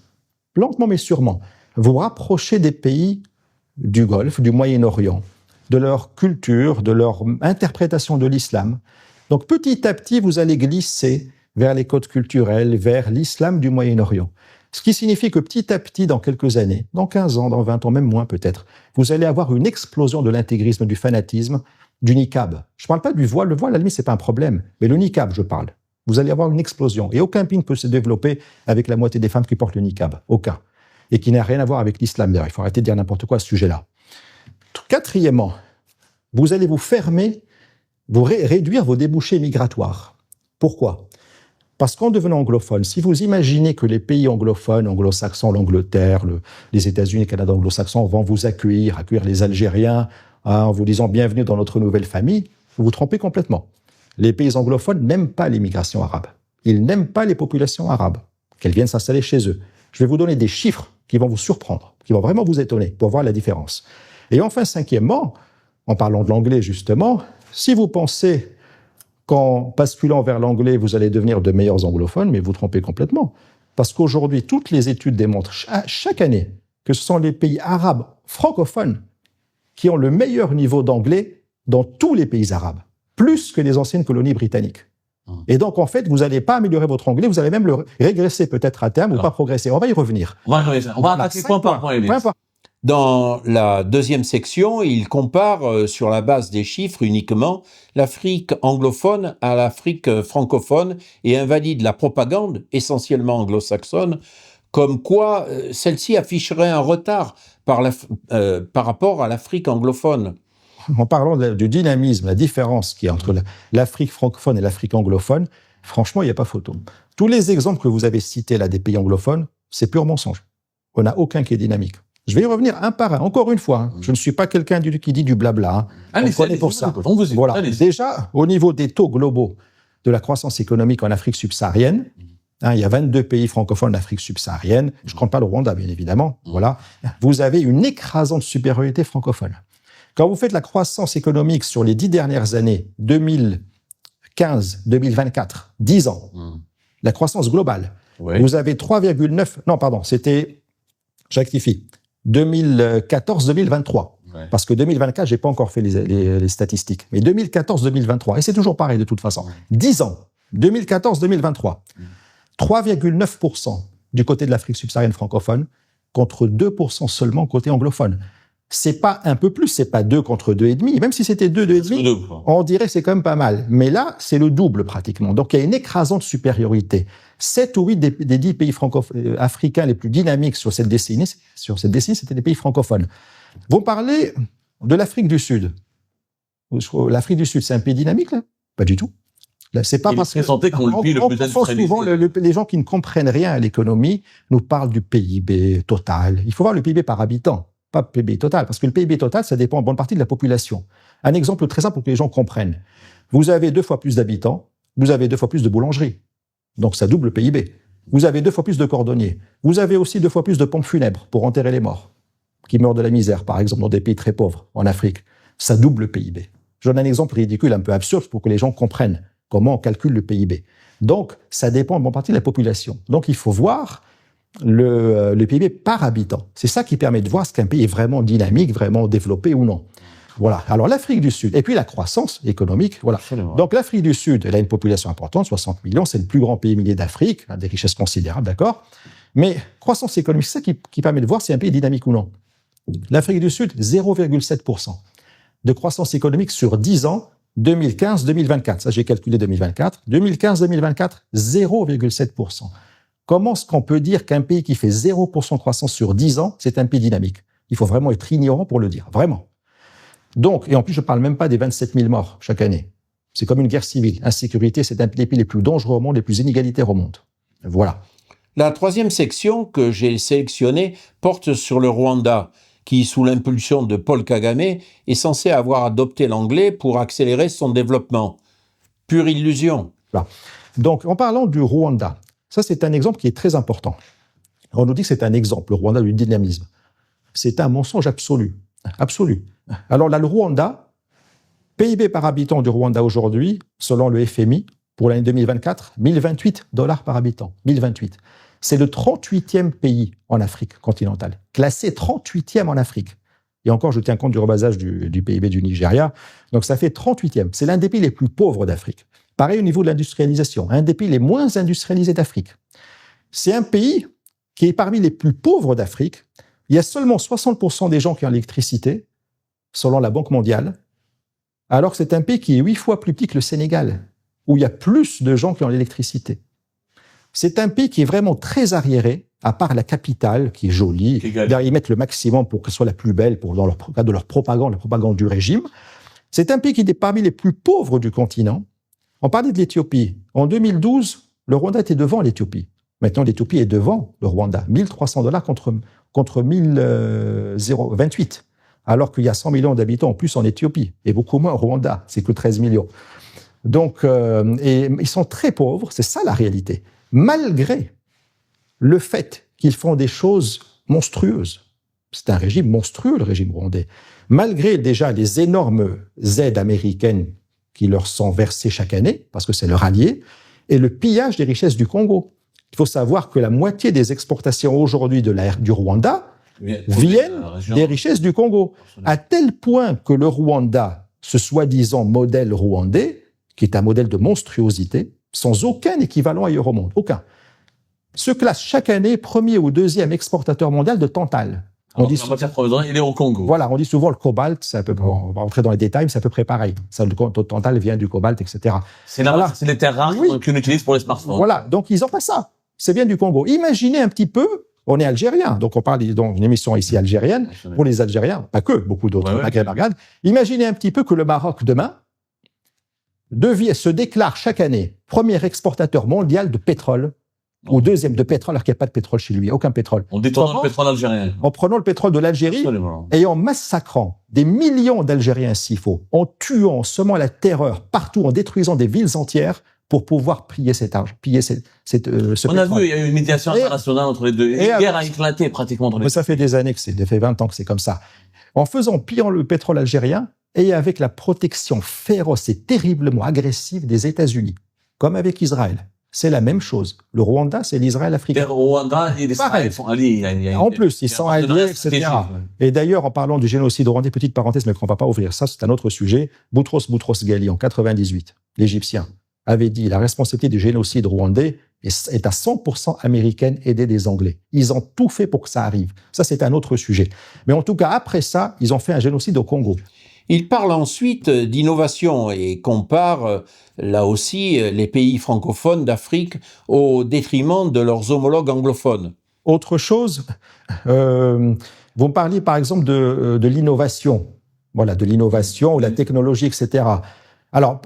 lentement mais sûrement, vous rapprocher des pays du Golfe, du Moyen-Orient, de leur culture, de leur interprétation de l'islam. Donc petit à petit, vous allez glisser vers les codes culturels, vers l'islam du Moyen-Orient. Ce qui signifie que petit à petit, dans quelques années, dans 15 ans, dans 20 ans, même moins peut-être, vous allez avoir une explosion de l'intégrisme, du fanatisme, du niqab. Je ne parle pas du voile. Le voile, à la limite, c'est pas un problème. Mais le niqab, je parle. Vous allez avoir une explosion. Et aucun pays ne peut se développer avec la moitié des femmes qui portent le niqab. Aucun. Et qui n'a rien à voir avec l'islam. D'ailleurs, il faut arrêter de dire n'importe quoi à ce sujet-là. Quatrièmement, vous allez vous fermer, vous réduire vos débouchés migratoires. Pourquoi ? Parce qu'en devenant anglophone, si vous imaginez que les pays anglophones, anglo-saxons, l'Angleterre, les États-Unis, le Canada anglo-saxons vont vous accueillir les Algériens, en vous disant bienvenue dans notre nouvelle famille, vous vous trompez complètement. Les pays anglophones n'aiment pas l'immigration arabe. Ils n'aiment pas les populations arabes, qu'elles viennent s'installer chez eux. Je vais vous donner des chiffres qui vont vous surprendre, qui vont vraiment vous étonner pour voir la différence. Et enfin, cinquièmement, en parlant de l'anglais justement, si vous pensez qu'en basculant vers l'anglais, vous allez devenir de meilleurs anglophones, mais vous trompez complètement. Parce qu'aujourd'hui, toutes les études démontrent chaque année que ce sont les pays arabes francophones qui ont le meilleur niveau d'anglais dans tous les pays arabes, plus que les anciennes colonies britanniques. Et donc, en fait, vous n'allez pas améliorer votre anglais, vous allez même le régresser peut-être à terme ou pas progresser. On va y revenir. On va attaquer point par point, Élise. Dans la deuxième section, il compare, sur la base des chiffres uniquement, l'Afrique anglophone à l'Afrique francophone et invalide la propagande, essentiellement anglo-saxonne, comme quoi celle-ci afficherait un retard par rapport à l'Afrique anglophone. En parlant du dynamisme, la différence qu'il y a entre l'Afrique francophone et l'Afrique anglophone, franchement, il n'y a pas photo. Tous les exemples que vous avez cités là des pays anglophones, c'est pur mensonge. On n'a aucun qui est dynamique. Je vais y revenir un par un, encore une fois. Je ne suis pas quelqu'un qui dit du blabla. On connaît pour ça. Voilà. Déjà, au niveau des taux globaux de la croissance économique en Afrique subsaharienne, il y a 22 pays francophones d'Afrique subsaharienne. Je ne compte pas le Rwanda, bien évidemment. Voilà. Vous avez une écrasante supériorité francophone. Quand vous faites la croissance économique sur les 10 dernières années, 2015, 2024, 10 ans, la croissance globale, vous avez 3,9... Non, pardon, c'était... Je rectifie. 2014-2023. Parce que 2024, j'ai pas encore fait les statistiques. Mais 2014-2023, et c'est toujours pareil de toute façon. 10 ans, 2014-2023, 3,9% du côté de l'Afrique subsaharienne francophone, contre 2% seulement côté anglophone. C'est pas un peu plus, c'est pas 2 contre 2,5. Même si c'était 2,5, on dirait que c'est quand même pas mal. Mais là, c'est le double pratiquement. Donc il y a une écrasante supériorité. 7 ou 8 des 10 pays africains les plus dynamiques sur cette décennie, c'était des pays francophones. Vous parlez de l'Afrique du Sud. L'Afrique du Sud, c'est un pays dynamique, là? Pas du tout. Là, c'est pas parce qu'on le pays le plus industrialisé. Souvent, les gens qui ne comprennent rien à l'économie nous parlent du PIB total. Il faut voir le PIB par habitant, pas le PIB total, parce que le PIB total, ça dépend en bonne partie de la population. Un exemple très simple pour que les gens comprennent. Vous avez 2 fois plus d'habitants, vous avez 2 fois plus de boulangeries. Donc ça double le PIB. Vous avez 2 fois plus de cordonniers. Vous avez aussi 2 fois plus de pompes funèbres pour enterrer les morts, qui meurent de la misère, par exemple, dans des pays très pauvres, en Afrique. Ça double le PIB. Je donne un exemple ridicule, un peu absurde, pour que les gens comprennent comment on calcule le PIB. Donc, ça dépend en bonne partie de la population. Donc, il faut voir le PIB par habitant. C'est ça qui permet de voir ce qu'un pays est vraiment dynamique, vraiment développé ou non. Voilà. Alors, l'Afrique du Sud. Et puis, la croissance économique. Voilà. Donc, l'Afrique du Sud, elle a une population importante, 60 millions. C'est le plus grand pays minier d'Afrique, des richesses considérables, d'accord? Mais croissance économique, c'est ça qui permet de voir si un pays est dynamique ou non. L'Afrique du Sud, 0,7% de croissance économique sur 10 ans, 2015-2024. Ça, j'ai calculé 2024. 2015-2024, 0,7%. Comment est-ce qu'on peut dire qu'un pays qui fait 0% de croissance sur 10 ans, c'est un pays dynamique? Il faut vraiment être ignorant pour le dire. Vraiment. Donc, et en plus, je ne parle même pas des 27 000 morts chaque année. C'est comme une guerre civile. Insécurité, c'est un des pays les plus dangereux au monde, les plus inégalitaires au monde. Voilà. La troisième section que j'ai sélectionnée porte sur le Rwanda, qui, sous l'impulsion de Paul Kagame, est censé avoir adopté l'anglais pour accélérer son développement. Pure illusion. Voilà. Donc, en parlant du Rwanda, ça c'est un exemple qui est très important. On nous dit que c'est un exemple, le Rwanda, du dynamisme. C'est un mensonge absolu. Absolu. Alors là, le Rwanda, PIB par habitant du Rwanda aujourd'hui, selon le FMI, pour l'année 2024, 1028 $ par habitant. 1028. C'est le 38e pays en Afrique continentale, classé 38e en Afrique. Et encore, je tiens compte du rebasage du PIB du Nigeria. Donc, ça fait 38e. C'est l'un des pays les plus pauvres d'Afrique. Pareil au niveau de l'industrialisation, un des pays les moins industrialisés d'Afrique. C'est un pays qui est parmi les plus pauvres d'Afrique. Il y a seulement 60% des gens qui ont l'électricité, selon la Banque mondiale, alors que c'est un pays qui est 8 fois plus petit que le Sénégal, où il y a plus de gens qui ont l'électricité. C'est un pays qui est vraiment très arriéré, à part la capitale, qui est jolie. Ils mettent le maximum pour qu'elle soit la plus belle dans leur cadre de leur propagande, la propagande du régime. C'est un pays qui est parmi les plus pauvres du continent. On parlait de l'Éthiopie. En 2012, le Rwanda était devant l'Éthiopie. Maintenant, l'Éthiopie est devant le Rwanda. 1300 $ contre 1028. Alors qu'il y a 100 millions d'habitants en plus en Éthiopie. Et beaucoup moins au Rwanda. C'est que 13 millions. Donc, et ils sont très pauvres, c'est ça la réalité. Malgré le fait qu'ils font des choses monstrueuses. C'est un régime monstrueux, le régime rwandais. Malgré déjà les énormes aides américaines qui leur sont versées chaque année, parce que c'est leur allié, et le pillage des richesses du Congo. Il faut savoir que la moitié des exportations aujourd'hui du Rwanda viennent des richesses du Congo, à tel point que le Rwanda, ce soi-disant modèle rwandais, qui est un modèle de monstruosité, sans aucun équivalent ailleurs au monde, aucun, se classe chaque année premier ou deuxième exportateur mondial de tantal. On dit souvent, il est au Congo. Voilà, on dit souvent le cobalt, c'est à peu près, on va rentrer dans les détails, mais c'est à peu près pareil. Ça, le tantal vient du cobalt, etc. C'est les terres rares qu'on utilise pour les smartphones. Voilà, donc ils ont pas ça. C'est bien du Congo. Imaginez un petit peu, on est algérien, donc on parle d'une émission ici algérienne, pour les Algériens, pas que, beaucoup d'autres, Maghreb, Argade. Imaginez un petit peu que le Maroc, demain, se déclare chaque année premier exportateur mondial de pétrole, ou deuxième de pétrole, alors qu'il n'y a pas de pétrole chez lui, aucun pétrole. En détournant le pétrole algérien. En prenant le pétrole de l'Algérie, et en massacrant des millions d'Algériens s'il faut, en tuant, en semant la terreur partout, en détruisant des villes entières, pour pouvoir piller cet argent, piller ce pétrole. On a vu, il y a eu une médiation internationale entre les deux. Et la guerre a éclaté pratiquement entre les deux. Ça fait des années ça fait 20 ans que c'est comme ça. En pillant le pétrole algérien, et avec la protection féroce et terriblement agressive des États-Unis, comme avec Israël. C'est la même chose. Le Rwanda, c'est l'Israël africain. Le Rwanda et l'Israël sont alliés. En plus, ils sont alliés, etc. Et d'ailleurs, en parlant du génocide rwandais, petite parenthèse, mais qu'on ne va pas ouvrir, ça c'est un autre sujet. Boutros Ghali, en 98, l'Égyptien, avait dit la responsabilité du génocide rwandais est à 100% américaine, aidée des Anglais. Ils ont tout fait pour que ça arrive. Ça, c'est un autre sujet. Mais en tout cas, après ça, ils ont fait un génocide au Congo. Il parle ensuite d'innovation et compare, là aussi, les pays francophones d'Afrique au détriment de leurs homologues anglophones. Autre chose, vous me parliez par exemple de l'innovation, voilà, de l'innovation ou la technologie, etc. Alors,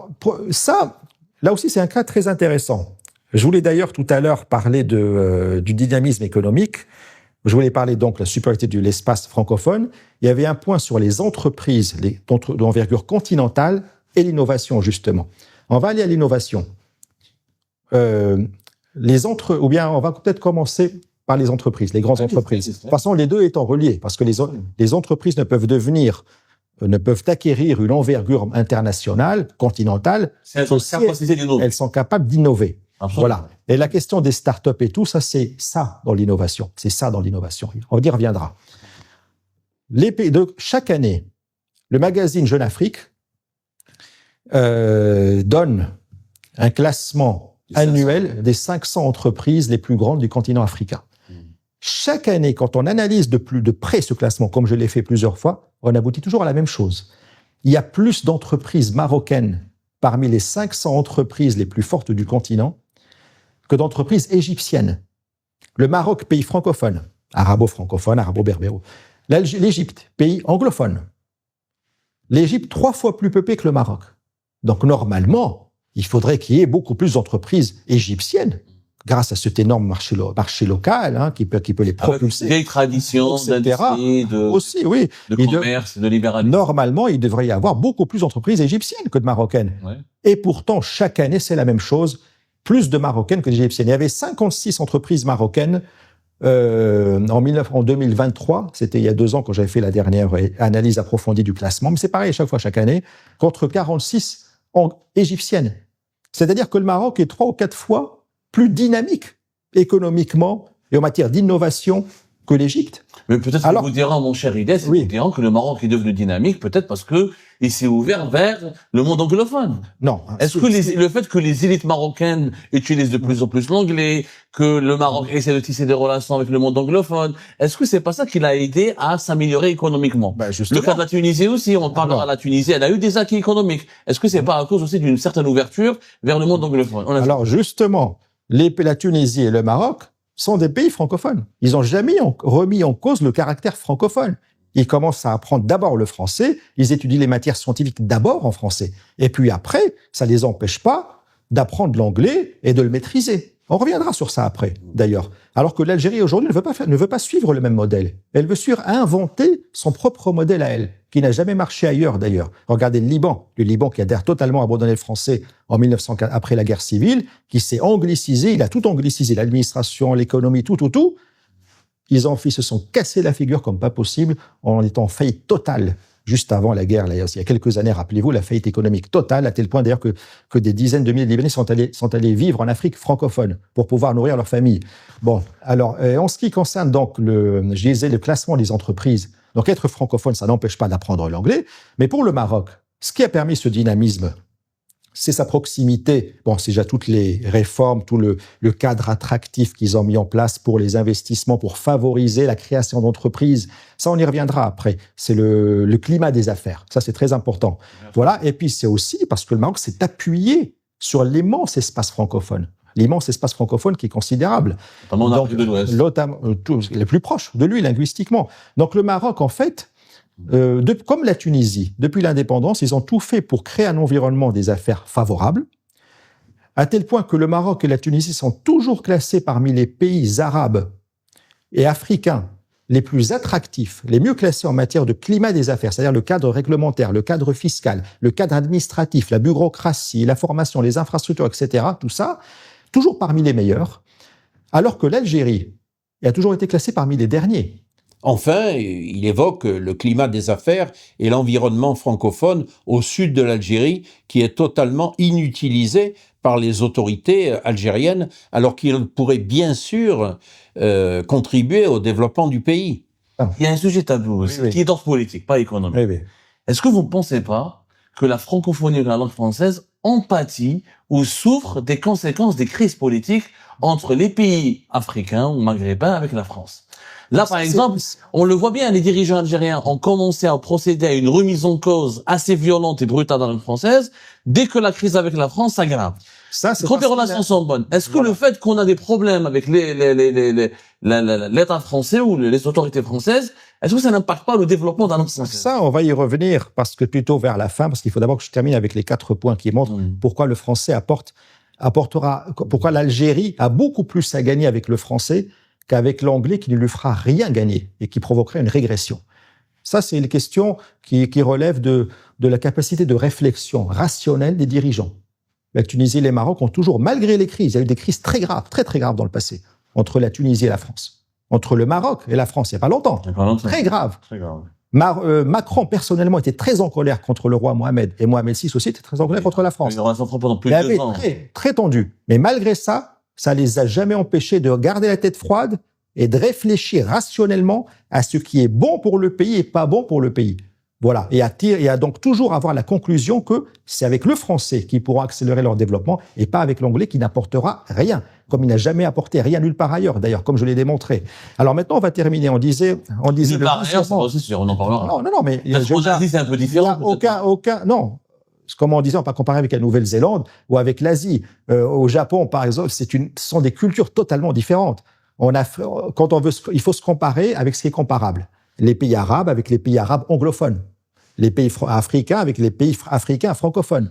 ça, là aussi, c'est un cas très intéressant. Je voulais d'ailleurs tout à l'heure parler du dynamisme économique. Je voulais parler donc de la supériorité de l'espace francophone. Il y avait un point sur les entreprises d'envergure continentale et l'innovation, justement. On va aller à l'innovation. On va peut-être commencer par les entreprises, les grandes entreprises. De toute façon, les deux étant reliés, parce que les entreprises ne peuvent acquérir une envergure internationale, continentale, elles sont capables d'innover. Absolument. Voilà. Et la question des startups et tout, ça, c'est ça dans l'innovation. C'est ça dans l'innovation. On y reviendra. Chaque année, le magazine Jeune Afrique donne un classement annuel des 500 entreprises les plus grandes du continent africain. Chaque année, quand on analyse de plus de près ce classement, comme je l'ai fait plusieurs fois, on aboutit toujours à la même chose. Il y a plus d'entreprises marocaines parmi les 500 entreprises les plus fortes du continent que d'entreprises égyptiennes. Le Maroc, pays francophone, arabo-francophone, arabo-berbéro. L'Égypte, pays anglophone. L'Égypte, 3 fois plus peuplée que le Maroc. Donc, normalement, il faudrait qu'il y ait beaucoup plus d'entreprises égyptiennes, grâce à cet énorme marché local, qui peut les propulser. Des traditions d'industrie, de commerce, de libéralisme. Normalement, il devrait y avoir beaucoup plus d'entreprises égyptiennes que de marocaines. Ouais. Et pourtant, chaque année, c'est la même chose. Plus de marocaines que d'égyptiennes. Il y avait 56 entreprises marocaines en 2023. C'était il y a 2 ans quand j'avais fait la dernière analyse approfondie du classement. Mais c'est pareil chaque année, contre 46 égyptiennes. C'est-à-dire que le Maroc est 3 ou 4 fois plus dynamique économiquement et en matière d'innovation que l'Égypte. Mais peut-être que vous direz, mon cher Idès, vous direz que le Maroc est devenu dynamique, peut-être parce que il s'est ouvert vers le monde anglophone. Non. Est-ce que le fait que les élites marocaines utilisent de plus en plus l'anglais, que le Maroc essaie de tisser des relations avec le monde anglophone, est-ce que c'est pas ça qui l'a aidé à s'améliorer économiquement? Le cas de la Tunisie aussi, on parle de la Tunisie, elle a eu des acquis économiques. Est-ce que c'est pas à cause aussi d'une certaine ouverture vers le monde anglophone? Alors justement, la Tunisie et le Maroc sont des pays francophones. Ils n'ont jamais remis en cause le caractère francophone. Ils commencent à apprendre d'abord le français, ils étudient les matières scientifiques d'abord en français. Et puis après, ça ne les empêche pas d'apprendre l'anglais et de le maîtriser. On reviendra sur ça après, d'ailleurs. Alors que l'Algérie, aujourd'hui, ne veut pas suivre le même modèle. Elle veut inventer son propre modèle à elle. qui n'a jamais marché ailleurs d'ailleurs. Regardez le Liban qui a d'ailleurs totalement abandonné le français en 1904 après la guerre civile, qui s'est anglicisé, il a tout anglicisé, l'administration, l'économie, tout. Ils se sont cassés la figure comme pas possible en étant en faillite totale juste avant la guerre. Là, il y a quelques années, rappelez-vous, la faillite économique totale, à tel point d'ailleurs que des dizaines de milliers de Libanais sont allés vivre en Afrique francophone pour pouvoir nourrir leur famille. Bon, alors, en ce qui concerne donc je disais, le classement des entreprises, donc être francophone, ça n'empêche pas d'apprendre l'anglais, mais pour le Maroc, ce qui a permis ce dynamisme, c'est sa proximité. Bon, c'est déjà toutes les réformes, tout le cadre attractif qu'ils ont mis en place pour les investissements, pour favoriser la création d'entreprises. Ça, on y reviendra après. C'est le climat des affaires. Ça, c'est très important. Voilà. Et puis, c'est aussi parce que le Maroc s'est appuyé sur l'immense espace francophone. L'immense espace francophone qui est considérable. Notamment en Afrique de l'Ouest. Les plus proches de lui, linguistiquement. Donc, le Maroc, en fait, comme la Tunisie, depuis l'indépendance, ils ont tout fait pour créer un environnement des affaires favorable, à tel point que le Maroc et la Tunisie sont toujours classés parmi les pays arabes et africains les plus attractifs, les mieux classés en matière de climat des affaires, c'est-à-dire le cadre réglementaire, le cadre fiscal, le cadre administratif, la bureaucratie, la formation, les infrastructures, etc., tout ça, toujours parmi les meilleurs, alors que l'Algérie a toujours été classée parmi les derniers. Enfin, il évoque le climat des affaires et l'environnement francophone au sud de l'Algérie qui est totalement inutilisé par les autorités algériennes alors qu'il pourrait bien sûr contribuer au développement du pays. Il y a un sujet tabou qui est d'ordre politique, pas économique. Est-ce que vous ne pensez pas que la francophonie de la langue française en pâtit ou souffre des conséquences des crises politiques entre les pays africains ou maghrébins avec la France? Là, par exemple, on le voit bien, les dirigeants algériens ont commencé à procéder à une remise en cause assez violente et brutale dans la langue française dès que la crise avec la France s'aggrave. Quand les relations sont bonnes, est-ce que le fait qu'on a des problèmes avec l'État français ou les autorités françaises, est-ce que ça n'impacte pas le développement de la langue française? Ça, on va y revenir, parce que plutôt vers la fin, parce qu'il faut d'abord que je termine avec les 4 points qui montrent pourquoi le français pourquoi l'Algérie a beaucoup plus à gagner avec le français qu'avec l'anglais qui ne lui fera rien gagner et qui provoquerait une régression. Ça, c'est une question qui relève de la capacité de réflexion rationnelle des dirigeants. La Tunisie et le Maroc ont toujours, malgré les crises, il y a eu des crises très graves, très très graves dans le passé, entre la Tunisie et la France. Entre le Maroc et la France, il n'y a pas longtemps. Très grave. Très grave. Macron, personnellement, était très en colère contre le roi Mohamed. Et Mohamed VI aussi était très en colère contre la France. Il avait très tendu. Mais malgré ça, ça les a jamais empêchés de garder la tête froide et de réfléchir rationnellement à ce qui est bon pour le pays et pas bon pour le pays. Voilà. Et à donc toujours avoir la conclusion que c'est avec le français qu'ils pourront accélérer leur développement et pas avec l'anglais qui n'apportera rien, comme il n'a jamais apporté rien nulle part ailleurs, d'ailleurs, comme je l'ai démontré. Alors maintenant, on va terminer. On disait nulle part ailleurs, c'est pas sûr, on en parlera. Non, mais c'est un peu différent. Non. Comme on disait, on peut pas comparer avec la Nouvelle-Zélande ou avec l'Asie. Au Japon, par exemple, ce sont des cultures totalement différentes. Il faut se comparer avec ce qui est comparable. Les pays arabes avec les pays arabes anglophones. Les pays africains avec les pays africains francophones.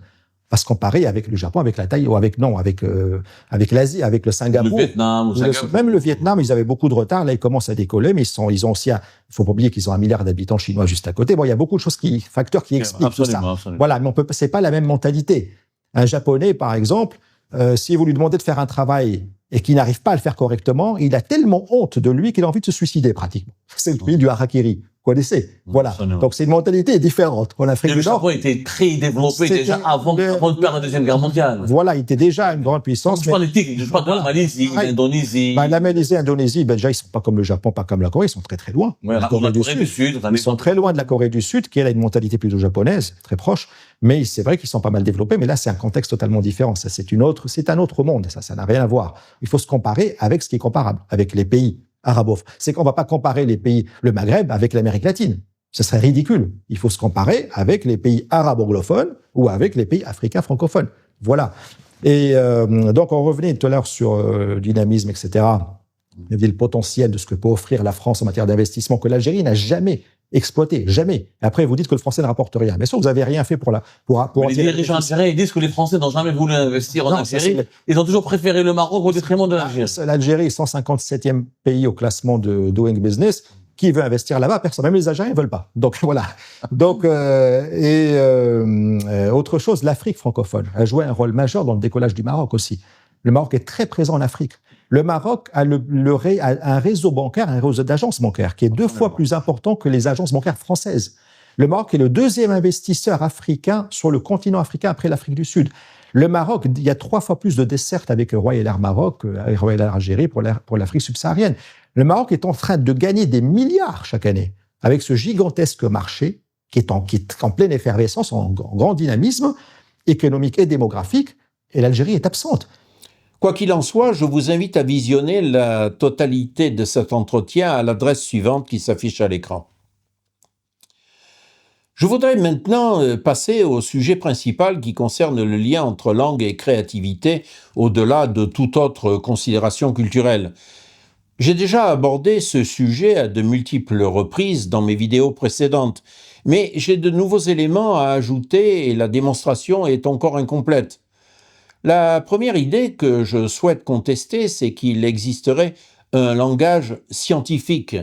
Pas se comparer avec le Japon, avec la Thaïlande, avec l'Asie, avec le Singapour. Le Vietnam, même le Vietnam, ils avaient beaucoup de retard. Là, ils commencent à décoller, mais ils ont aussi, il faut pas oublier qu'ils ont 1 milliard d'habitants chinois juste à côté. Bon, il y a beaucoup de choses facteurs qui expliquent tout ça. Absolument. Voilà, mais c'est pas la même mentalité. Un Japonais, par exemple, si vous lui demandez de faire un travail et qu'il n'arrive pas à le faire correctement, il a tellement honte de lui qu'il a envie de se suicider, pratiquement. C'est le pays du harakiri. Vous connaissez? Voilà. Donc, c'est une mentalité différente. En Afrique du Nord. Le Japon était très développé déjà avant de perdre la Deuxième Guerre mondiale. Voilà, il était déjà une grande puissance. Je parle de la Malaisie, l'Indonésie. La Malaisie, l'Indonésie, déjà, ils sont pas comme le Japon, pas comme la Corée, ils sont très très loin. Ouais, la Corée du Sud. Ils sont très loin de la Corée du Sud, qui elle a une mentalité plutôt japonaise, très proche. Mais c'est vrai qu'ils sont pas mal développés, mais là, c'est un contexte totalement différent. Ça, c'est un autre monde. Ça n'a rien à voir. Il faut se comparer avec ce qui est comparable, avec les pays arabophones. C'est qu'on va pas comparer les pays, le Maghreb avec l'Amérique latine. Ce serait ridicule. Il faut se comparer avec les pays arabes anglophones ou avec les pays africains francophones. Voilà. Et donc, on revenait tout à l'heure sur le dynamisme, etc. Il y avait le potentiel de ce que peut offrir la France en matière d'investissement que l'Algérie n'a jamais exploité, jamais. Et après, vous dites que le français ne rapporte rien. Bien sûr, vous n'avez rien fait pour les dirigeants algériens, ils disent que les Français n'ont jamais voulu investir en Algérie. Ils ont toujours préféré le Maroc au détriment de l'Algérie. L'Algérie est 157e pays au classement de Doing Business. Qui veut investir là-bas? Personne. Même les Algériens ne veulent pas. Donc voilà. Donc autre chose, l'Afrique francophone a joué un rôle majeur dans le décollage du Maroc aussi. Le Maroc est très présent en Afrique. Le Maroc a un réseau bancaire, un réseau d'agences bancaires qui est 2 fois plus important que les agences bancaires françaises. Le Maroc est le 2e investisseur africain sur le continent africain après l'Afrique du Sud. Le Maroc, il y a 3 fois plus de dessertes avec Royal Air Maroc, avec Royal Air Algérie pour l'Afrique subsaharienne. Le Maroc est en train de gagner des milliards chaque année avec ce gigantesque marché qui est en pleine effervescence, en grand dynamisme économique et démographique, et l'Algérie est absente. Quoi qu'il en soit, je vous invite à visionner la totalité de cet entretien à l'adresse suivante qui s'affiche à l'écran. Je voudrais maintenant passer au sujet principal qui concerne le lien entre langue et créativité au-delà de toute autre considération culturelle. J'ai déjà abordé ce sujet à de multiples reprises dans mes vidéos précédentes, mais j'ai de nouveaux éléments à ajouter et la démonstration est encore incomplète. La première idée que je souhaite contester, c'est qu'il existerait un langage scientifique.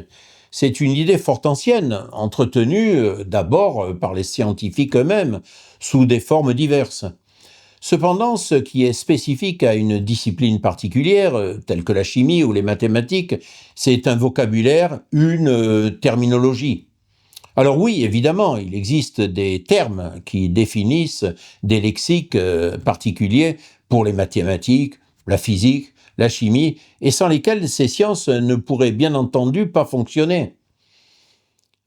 C'est une idée fort ancienne, entretenue d'abord par les scientifiques eux-mêmes, sous des formes diverses. Cependant, ce qui est spécifique à une discipline particulière, telle que la chimie ou les mathématiques, c'est un vocabulaire, une terminologie. Alors oui, évidemment, il existe des termes qui définissent des lexiques particuliers pour les mathématiques, la physique, la chimie, et sans lesquels ces sciences ne pourraient bien entendu pas fonctionner.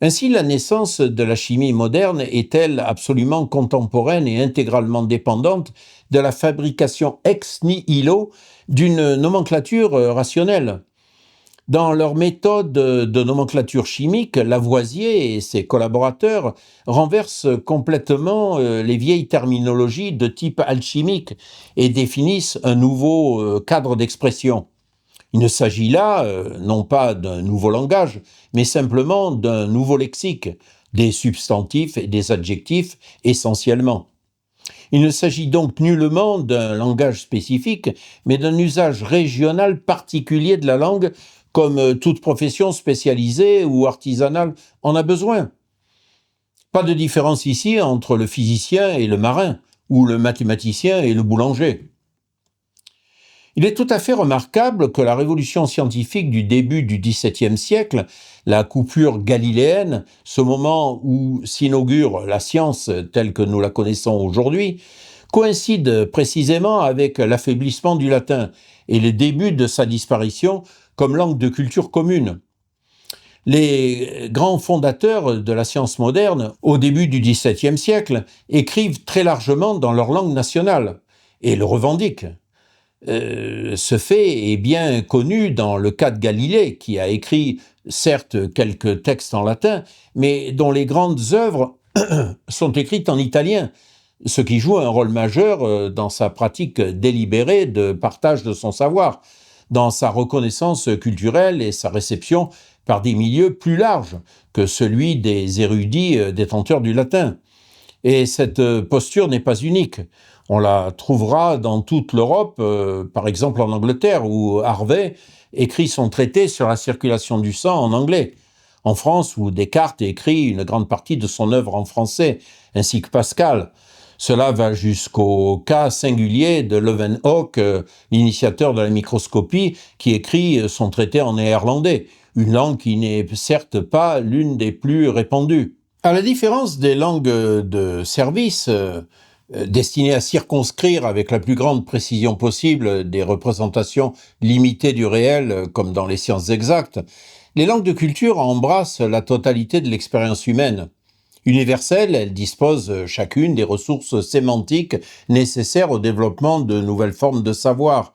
Ainsi, la naissance de la chimie moderne est-elle absolument contemporaine et intégralement dépendante de la fabrication ex nihilo d'une nomenclature rationnelle. Dans leur méthode de nomenclature chimique, Lavoisier et ses collaborateurs renversent complètement les vieilles terminologies de type alchimique et définissent un nouveau cadre d'expression. Il ne s'agit là non pas d'un nouveau langage, mais simplement d'un nouveau lexique, des substantifs et des adjectifs essentiellement. Il ne s'agit donc nullement d'un langage spécifique, mais d'un usage régional particulier de la langue, comme toute profession spécialisée ou artisanale en a besoin. Pas de différence ici entre le physicien et le marin, ou le mathématicien et le boulanger. Il est tout à fait remarquable que la révolution scientifique du début du XVIIe siècle, la coupure galiléenne, ce moment où s'inaugure la science telle que nous la connaissons aujourd'hui, coïncide précisément avec l'affaiblissement du latin et le début de sa disparition comme langue de culture commune. Les grands fondateurs de la science moderne, au début du XVIIe siècle, écrivent très largement dans leur langue nationale et le revendiquent. Ce fait est bien connu dans le cas de Galilée, qui a écrit certes quelques textes en latin, mais dont les grandes œuvres sont écrites en italien, ce qui joue un rôle majeur dans sa pratique délibérée de partage de son savoir, dans sa reconnaissance culturelle et sa réception par des milieux plus larges que celui des érudits détenteurs du latin. Et cette posture n'est pas unique. On la trouvera dans toute l'Europe, par exemple en Angleterre, où Harvey écrit son traité sur la circulation du sang en anglais. En France, où Descartes écrit une grande partie de son œuvre en français, ainsi que Pascal. Cela va jusqu'au cas singulier de Leeuwenhoek, l'initiateur de la microscopie, qui écrit son traité en néerlandais, une langue qui n'est certes pas l'une des plus répandues. À la différence des langues de service, destinées à circonscrire avec la plus grande précision possible des représentations limitées du réel, comme dans les sciences exactes, les langues de culture embrassent la totalité de l'expérience humaine. Universelles, elles disposent chacune des ressources sémantiques nécessaires au développement de nouvelles formes de savoir.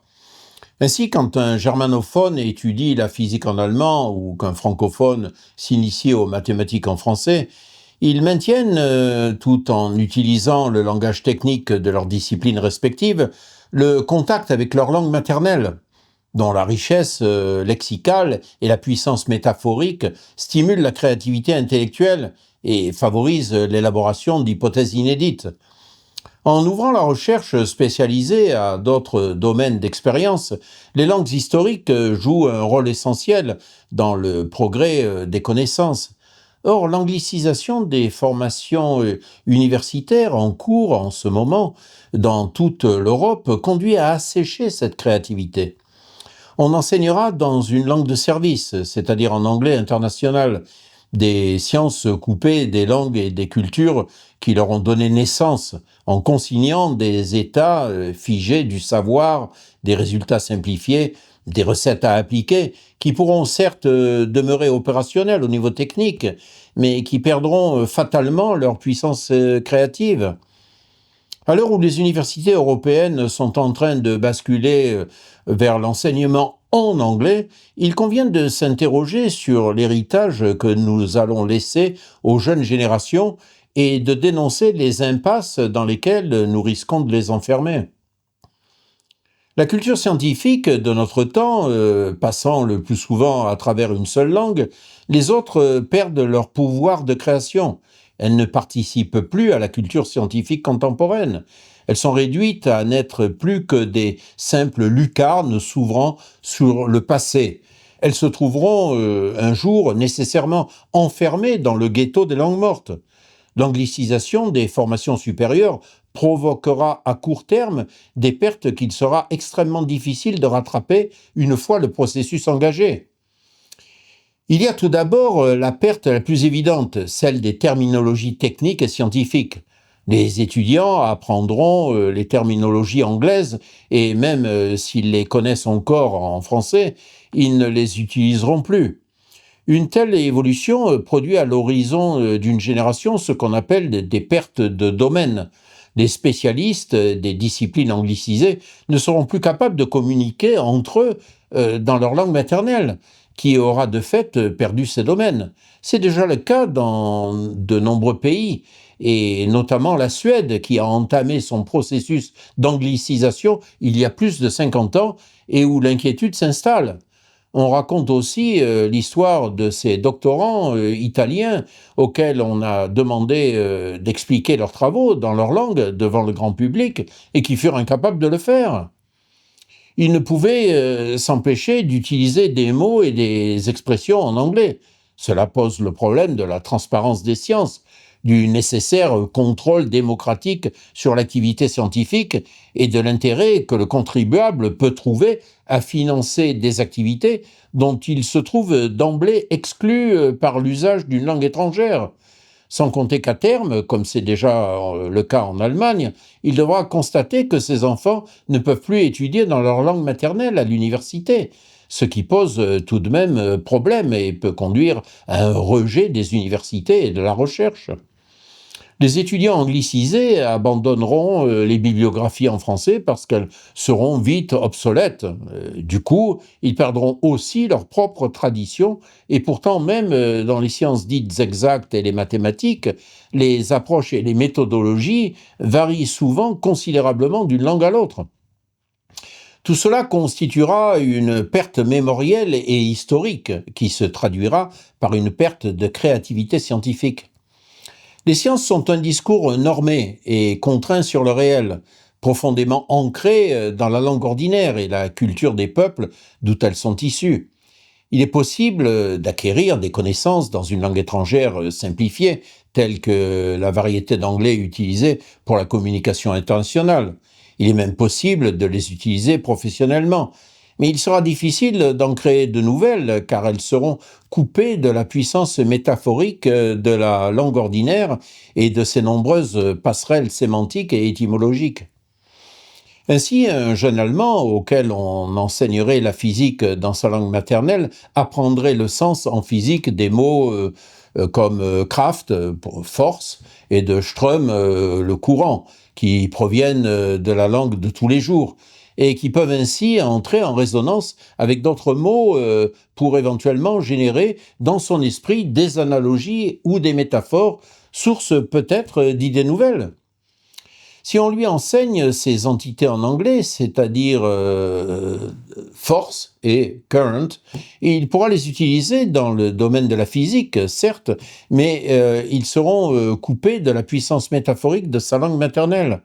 Ainsi, quand un germanophone étudie la physique en allemand ou qu'un francophone s'initie aux mathématiques en français, ils maintiennent, tout en utilisant le langage technique de leurs disciplines respectives, le contact avec leur langue maternelle, dont la richesse lexicale et la puissance métaphorique stimulent la créativité intellectuelle et favorisent l'élaboration d'hypothèses inédites. En ouvrant la recherche spécialisée à d'autres domaines d'expérience, les langues historiques jouent un rôle essentiel dans le progrès des connaissances. Or, l'anglicisation des formations universitaires en cours en ce moment dans toute l'Europe conduit à assécher cette créativité. On enseignera dans une langue de service, c'est-à-dire en anglais international, des sciences coupées des langues et des cultures qui leur ont donné naissance, en consignant des états figés du savoir, des résultats simplifiés, des recettes à appliquer, qui pourront certes demeurer opérationnelles au niveau technique, mais qui perdront fatalement leur puissance créative. À l'heure où les universités européennes sont en train de basculer vers l'enseignement en anglais, il convient de s'interroger sur l'héritage que nous allons laisser aux jeunes générations et de dénoncer les impasses dans lesquelles nous risquons de les enfermer. La culture scientifique de notre temps, passant le plus souvent à travers une seule langue, les autres perdent leur pouvoir de création. Elles ne participent plus à la culture scientifique contemporaine. Elles sont réduites à n'être plus que des simples lucarnes s'ouvrant sur le passé. Elles se trouveront un jour nécessairement enfermées dans le ghetto des langues mortes. L'anglicisation des formations supérieures provoquera à court terme des pertes qu'il sera extrêmement difficile de rattraper une fois le processus engagé. Il y a tout d'abord la perte la plus évidente, celle des terminologies techniques et scientifiques. Les étudiants apprendront les terminologies anglaises et même s'ils les connaissent encore en français, ils ne les utiliseront plus. Une telle évolution produit à l'horizon d'une génération ce qu'on appelle des pertes de domaine. Les spécialistes des disciplines anglicisées ne seront plus capables de communiquer entre eux dans leur langue maternelle, qui aura de fait perdu ses domaines. C'est déjà le cas dans de nombreux pays, et notamment la Suède, qui a entamé son processus d'anglicisation il y a plus de 50 ans, et où l'inquiétude s'installe. On raconte aussi l'histoire de ces doctorants italiens auxquels on a demandé d'expliquer leurs travaux dans leur langue devant le grand public et qui furent incapables de le faire. Ils ne pouvaient s'empêcher d'utiliser des mots et des expressions en anglais. Cela pose le problème de la transparence des sciences, du nécessaire contrôle démocratique sur l'activité scientifique et de l'intérêt que le contribuable peut trouver à financer des activités dont il se trouve d'emblée exclu par l'usage d'une langue étrangère. Sans compter qu'à terme, comme c'est déjà le cas en Allemagne, il devra constater que ses enfants ne peuvent plus étudier dans leur langue maternelle à l'université, ce qui pose tout de même problème et peut conduire à un rejet des universités et de la recherche. Les étudiants anglicisés abandonneront les bibliographies en français parce qu'elles seront vite obsolètes. Du coup, ils perdront aussi leur propre tradition et pourtant même dans les sciences dites exactes et les mathématiques, les approches et les méthodologies varient souvent considérablement d'une langue à l'autre. Tout cela constituera une perte mémorielle et historique qui se traduira par une perte de créativité scientifique. Les sciences sont un discours normé et contraint sur le réel, profondément ancré dans la langue ordinaire et la culture des peuples d'où elles sont issues. Il est possible d'acquérir des connaissances dans une langue étrangère simplifiée, telle que la variété d'anglais utilisée pour la communication internationale. Il est même possible de les utiliser professionnellement. Mais il sera difficile d'en créer de nouvelles car elles seront coupées de la puissance métaphorique de la langue ordinaire et de ses nombreuses passerelles sémantiques et étymologiques. Ainsi, un jeune Allemand auquel on enseignerait la physique dans sa langue maternelle apprendrait le sens en physique des mots comme Kraft, pour force, et de Ström, le courant, qui proviennent de la langue de tous les jours, et qui peuvent ainsi entrer en résonance avec d'autres mots pour éventuellement générer dans son esprit des analogies ou des métaphores, source peut-être d'idées nouvelles. Si on lui enseigne ces entités en anglais, c'est-à-dire force et current, il pourra les utiliser dans le domaine de la physique, certes, mais ils seront coupés de la puissance métaphorique de sa langue maternelle.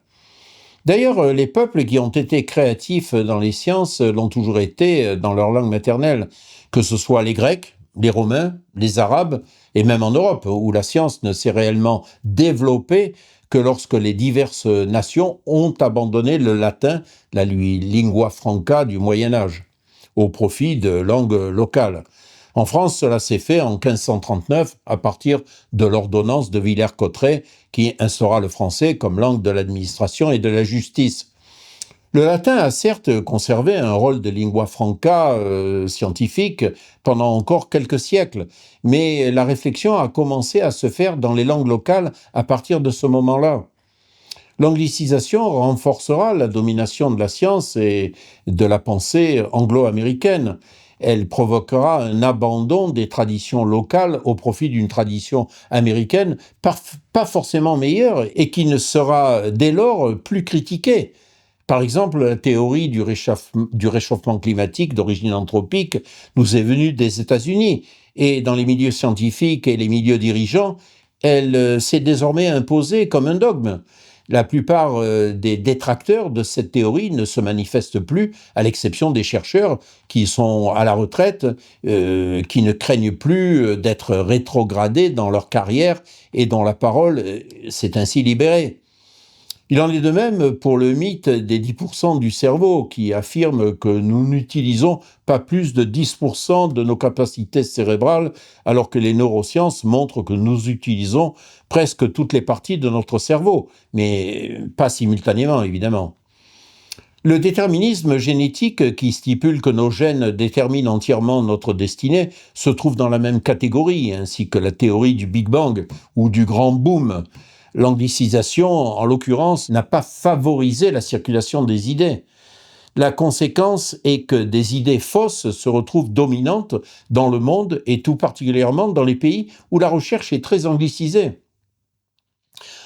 D'ailleurs, les peuples qui ont été créatifs dans les sciences l'ont toujours été dans leur langue maternelle, que ce soit les Grecs, les Romains, les Arabes, et même en Europe, où la science ne s'est réellement développée que lorsque les diverses nations ont abandonné le latin, la lingua franca du Moyen Âge, au profit de langues locales. En France, cela s'est fait en 1539 à partir de l'ordonnance de Villers-Cotterêts qui instaura le français comme langue de l'administration et de la justice. Le latin a certes conservé un rôle de lingua franca scientifique pendant encore quelques siècles, mais la réflexion a commencé à se faire dans les langues locales à partir de ce moment-là. L'anglicisation renforcera la domination de la science et de la pensée anglo-américaine. Elle provoquera un abandon des traditions locales au profit d'une tradition américaine pas forcément meilleure et qui ne sera dès lors plus critiquée. Par exemple, la théorie du réchauffement climatique d'origine anthropique nous est venue des États-Unis et dans les milieux scientifiques et les milieux dirigeants, elle s'est désormais imposée comme un dogme. La plupart des détracteurs de cette théorie ne se manifestent plus, à l'exception des chercheurs qui sont à la retraite, qui ne craignent plus d'être rétrogradés dans leur carrière et dont la parole s'est ainsi libérée. Il en est de même pour le mythe des 10% du cerveau qui affirme que nous n'utilisons pas plus de 10% de nos capacités cérébrales alors que les neurosciences montrent que nous utilisons presque toutes les parties de notre cerveau, mais pas simultanément évidemment. Le déterminisme génétique qui stipule que nos gènes déterminent entièrement notre destinée se trouve dans la même catégorie, ainsi que la théorie du Big Bang ou du grand boom. L'anglicisation, en l'occurrence, n'a pas favorisé la circulation des idées. La conséquence est que des idées fausses se retrouvent dominantes dans le monde et tout particulièrement dans les pays où la recherche est très anglicisée.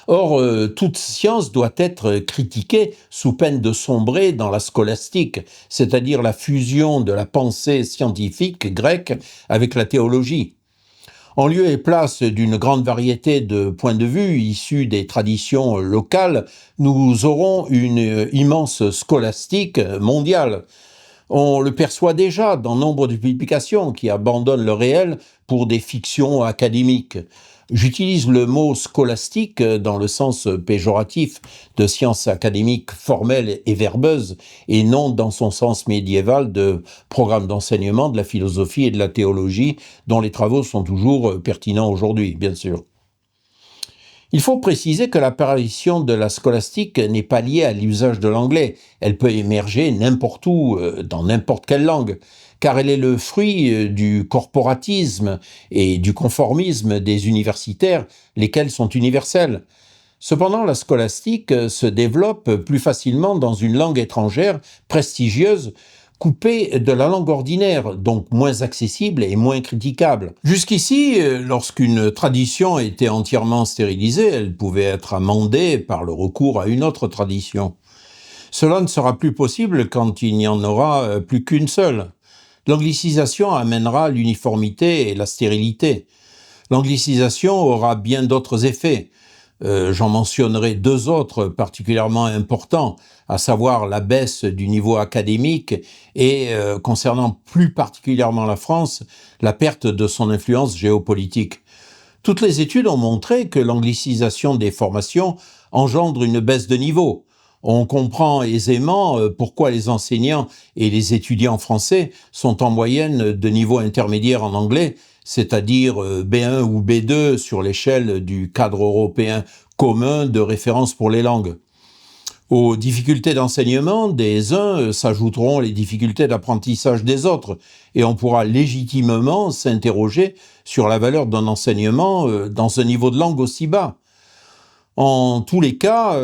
Or, toute science doit être critiquée sous peine de sombrer dans la scolastique, c'est-à-dire la fusion de la pensée scientifique grecque avec la théologie. En lieu et place d'une grande variété de points de vue issus des traditions locales, nous aurons une immense scolastique mondiale. On le perçoit déjà dans nombre de publications qui abandonnent le réel pour des fictions académiques. J'utilise le mot scolastique dans le sens péjoratif de science académique formelle et verbeuse et non dans son sens médiéval de programme d'enseignement de la philosophie et de la théologie dont les travaux sont toujours pertinents aujourd'hui, bien sûr. Il faut préciser que l'apparition de la scolastique n'est pas liée à l'usage de l'anglais. Elle peut émerger n'importe où, dans n'importe quelle langue, car elle est le fruit du corporatisme et du conformisme des universitaires, lesquels sont universels. Cependant, la scolastique se développe plus facilement dans une langue étrangère prestigieuse, coupée de la langue ordinaire, donc moins accessible et moins critiquable. Jusqu'ici, lorsqu'une tradition était entièrement stérilisée, elle pouvait être amendée par le recours à une autre tradition. Cela ne sera plus possible quand il n'y en aura plus qu'une seule. L'anglicisation amènera l'uniformité et la stérilité. L'anglicisation aura bien d'autres effets. J'en mentionnerai deux autres particulièrement importants, à savoir la baisse du niveau académique et, concernant plus particulièrement la France, la perte de son influence géopolitique. Toutes les études ont montré que l'anglicisation des formations engendre une baisse de niveau. On comprend aisément pourquoi les enseignants et les étudiants français sont en moyenne de niveau intermédiaire en anglais, c'est-à-dire B1 ou B2 sur l'échelle du cadre européen commun de référence pour les langues. Aux difficultés d'enseignement des uns s'ajouteront les difficultés d'apprentissage des autres, et on pourra légitimement s'interroger sur la valeur d'un enseignement dans un niveau de langue aussi bas. En tous les cas,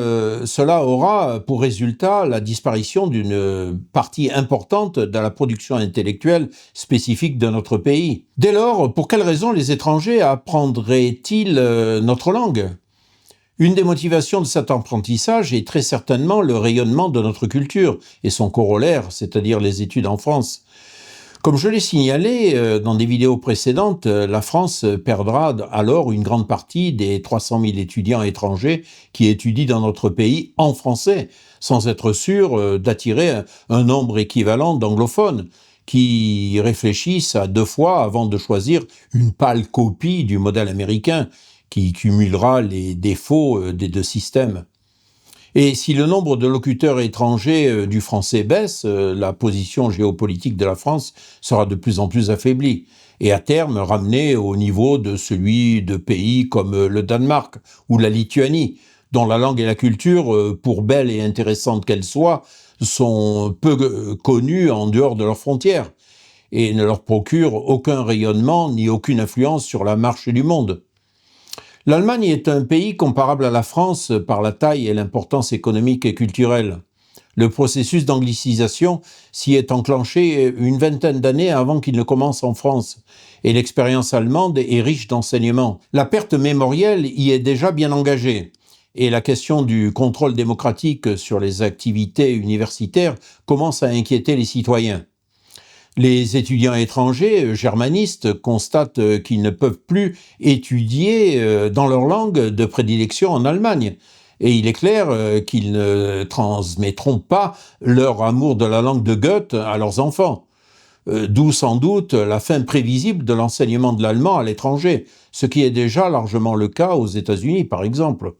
cela aura pour résultat la disparition d'une partie importante de la production intellectuelle spécifique de notre pays. Dès lors, pour quelles raisons les étrangers apprendraient-ils notre langue ? Une des motivations de cet apprentissage est très certainement le rayonnement de notre culture et son corollaire, c'est-à-dire les études en France. Comme je l'ai signalé dans des vidéos précédentes, la France perdra alors une grande partie des 300 000 étudiants étrangers qui étudient dans notre pays en français, sans être sûr d'attirer un nombre équivalent d'anglophones qui réfléchissent à 2 fois avant de choisir une pâle copie du modèle américain qui cumulera les défauts des 2 systèmes. Et si le nombre de locuteurs étrangers du français baisse, la position géopolitique de la France sera de plus en plus affaiblie et à terme ramenée au niveau de celui de pays comme le Danemark ou la Lituanie, dont la langue et la culture, pour belles et intéressantes qu'elles soient, sont peu connues en dehors de leurs frontières et ne leur procurent aucun rayonnement ni aucune influence sur la marche du monde. L'Allemagne est un pays comparable à la France par la taille et l'importance économique et culturelle. Le processus d'anglicisation s'y est enclenché une vingtaine d'années avant qu'il ne commence en France, et l'expérience allemande est riche d'enseignements. La perte mémorielle y est déjà bien engagée, et la question du contrôle démocratique sur les activités universitaires commence à inquiéter les citoyens. Les étudiants étrangers germanistes constatent qu'ils ne peuvent plus étudier dans leur langue de prédilection en Allemagne. Et il est clair qu'ils ne transmettront pas leur amour de la langue de Goethe à leurs enfants. D'où sans doute la fin prévisible de l'enseignement de l'allemand à l'étranger, ce qui est déjà largement le cas aux États-Unis par exemple.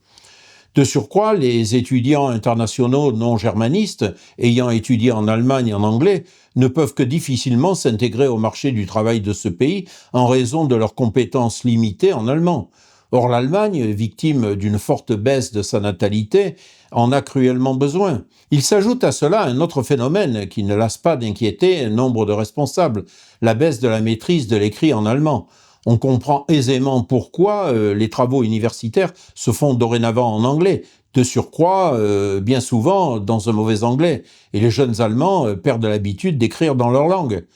De surcroît, les étudiants internationaux non germanistes ayant étudié en Allemagne en anglais ne peuvent que difficilement s'intégrer au marché du travail de ce pays en raison de leurs compétences limitées en allemand. Or, l'Allemagne, victime d'une forte baisse de sa natalité, en a cruellement besoin. Il s'ajoute à cela un autre phénomène qui ne lasse pas d'inquiéter nombre de responsables, la baisse de la maîtrise de l'écrit en allemand. On comprend aisément pourquoi les travaux universitaires se font dorénavant en anglais, de surcroît bien souvent dans un mauvais anglais, et les jeunes Allemands perdent l'habitude d'écrire dans leur langue.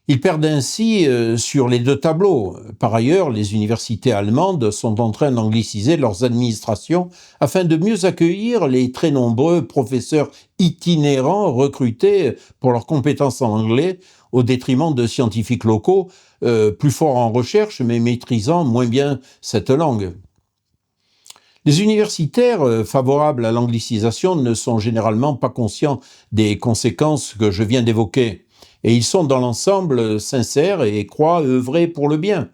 Ils perdent ainsi sur les 2 tableaux. Par ailleurs, les universités allemandes sont en train d'angliciser leurs administrations afin de mieux accueillir les très nombreux professeurs itinérants recrutés pour leurs compétences en anglais, au détriment de scientifiques locaux plus forts en recherche mais maîtrisant moins bien cette langue. Les universitaires favorables à l'anglicisation ne sont généralement pas conscients des conséquences que je viens d'évoquer, et ils sont dans l'ensemble sincères et croient œuvrer pour le bien.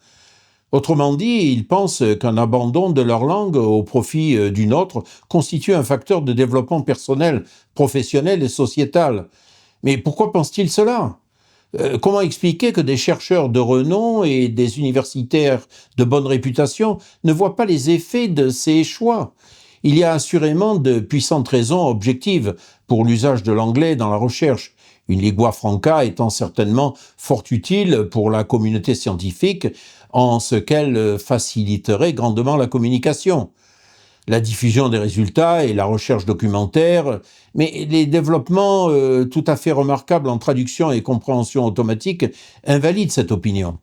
Autrement dit, ils pensent qu'un abandon de leur langue au profit d'une autre constitue un facteur de développement personnel, professionnel et sociétal. Mais pourquoi pensent-ils cela ? Comment expliquer que des chercheurs de renom et des universitaires de bonne réputation ne voient pas les effets de ces choix ? Il y a assurément de puissantes raisons objectives pour l'usage de l'anglais dans la recherche, une lingua franca étant certainement fort utile pour la communauté scientifique en ce qu'elle faciliterait grandement la communication, la diffusion des résultats et la recherche documentaire, mais les développements tout à fait remarquables en traduction et compréhension automatique invalident cette opinion.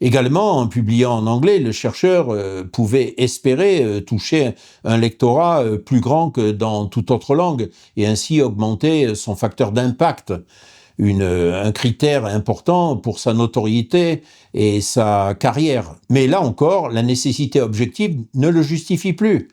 Également, en publiant en anglais, le chercheur pouvait espérer toucher un lectorat plus grand que dans toute autre langue et ainsi augmenter son facteur d'impact, un critère important pour sa notoriété et sa carrière. Mais là encore, la nécessité objective ne le justifie plus.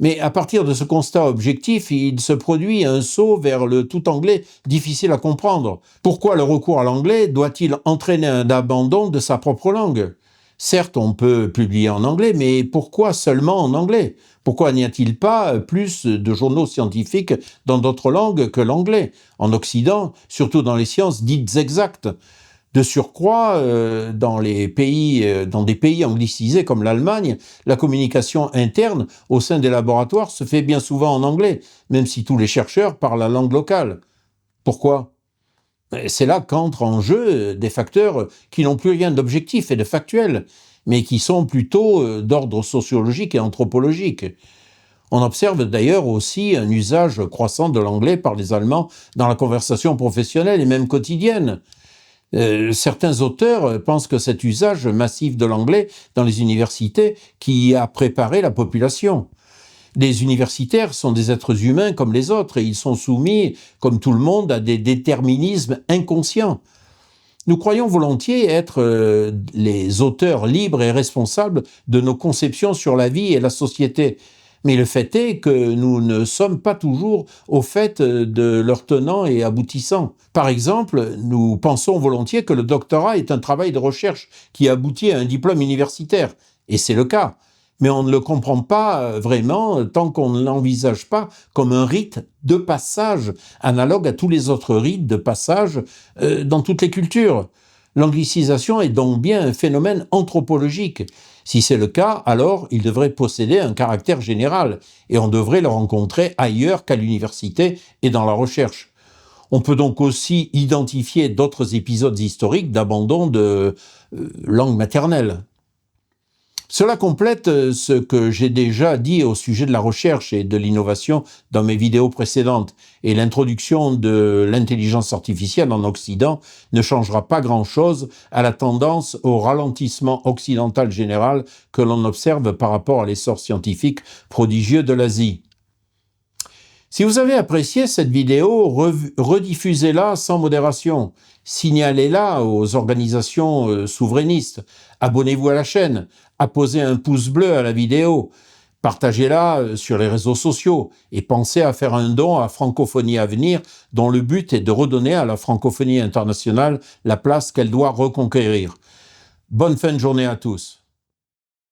Mais à partir de ce constat objectif, il se produit un saut vers le tout anglais difficile à comprendre. Pourquoi le recours à l'anglais doit-il entraîner un abandon de sa propre langue ? Certes, on peut publier en anglais, mais pourquoi seulement en anglais ? Pourquoi n'y a-t-il pas plus de journaux scientifiques dans d'autres langues que l'anglais ? En Occident, surtout dans les sciences dites exactes. De surcroît, dans des pays anglicisés comme l'Allemagne, la communication interne au sein des laboratoires se fait bien souvent en anglais, même si tous les chercheurs parlent la langue locale. Pourquoi ? C'est là qu'entrent en jeu des facteurs qui n'ont plus rien d'objectif et de factuel, mais qui sont plutôt d'ordre sociologique et anthropologique. On observe d'ailleurs aussi un usage croissant de l'anglais par les Allemands dans la conversation professionnelle et même quotidienne. Certains auteurs pensent que cet usage massif de l'anglais dans les universités qui a préparé la population. Les universitaires sont des êtres humains comme les autres et ils sont soumis, comme tout le monde, à des déterminismes inconscients. Nous croyons volontiers être les auteurs libres et responsables de nos conceptions sur la vie et la société. Mais le fait est que nous ne sommes pas toujours au fait de leurs tenants et aboutissants. Par exemple, nous pensons volontiers que le doctorat est un travail de recherche qui aboutit à un diplôme universitaire. Et c'est le cas. Mais on ne le comprend pas vraiment tant qu'on ne l'envisage pas comme un rite de passage, analogue à tous les autres rites de passage dans toutes les cultures. L'anglicisation est donc bien un phénomène anthropologique. Si c'est le cas, alors il devrait posséder un caractère général et on devrait le rencontrer ailleurs qu'à l'université et dans la recherche. On peut donc aussi identifier d'autres épisodes historiques d'abandon de langue maternelle. Cela complète ce que j'ai déjà dit au sujet de la recherche et de l'innovation dans mes vidéos précédentes, et l'introduction de l'intelligence artificielle en Occident ne changera pas grand-chose à la tendance au ralentissement occidental général que l'on observe par rapport à l'essor scientifique prodigieux de l'Asie. Si vous avez apprécié cette vidéo, rediffusez-la sans modération, signalez-la aux organisations souverainistes, abonnez-vous à la chaîne, apposez un pouce bleu à la vidéo, partagez-la sur les réseaux sociaux et pensez à faire un don à Francophonie Avenir dont le but est de redonner à la francophonie internationale la place qu'elle doit reconquérir. Bonne fin de journée à tous.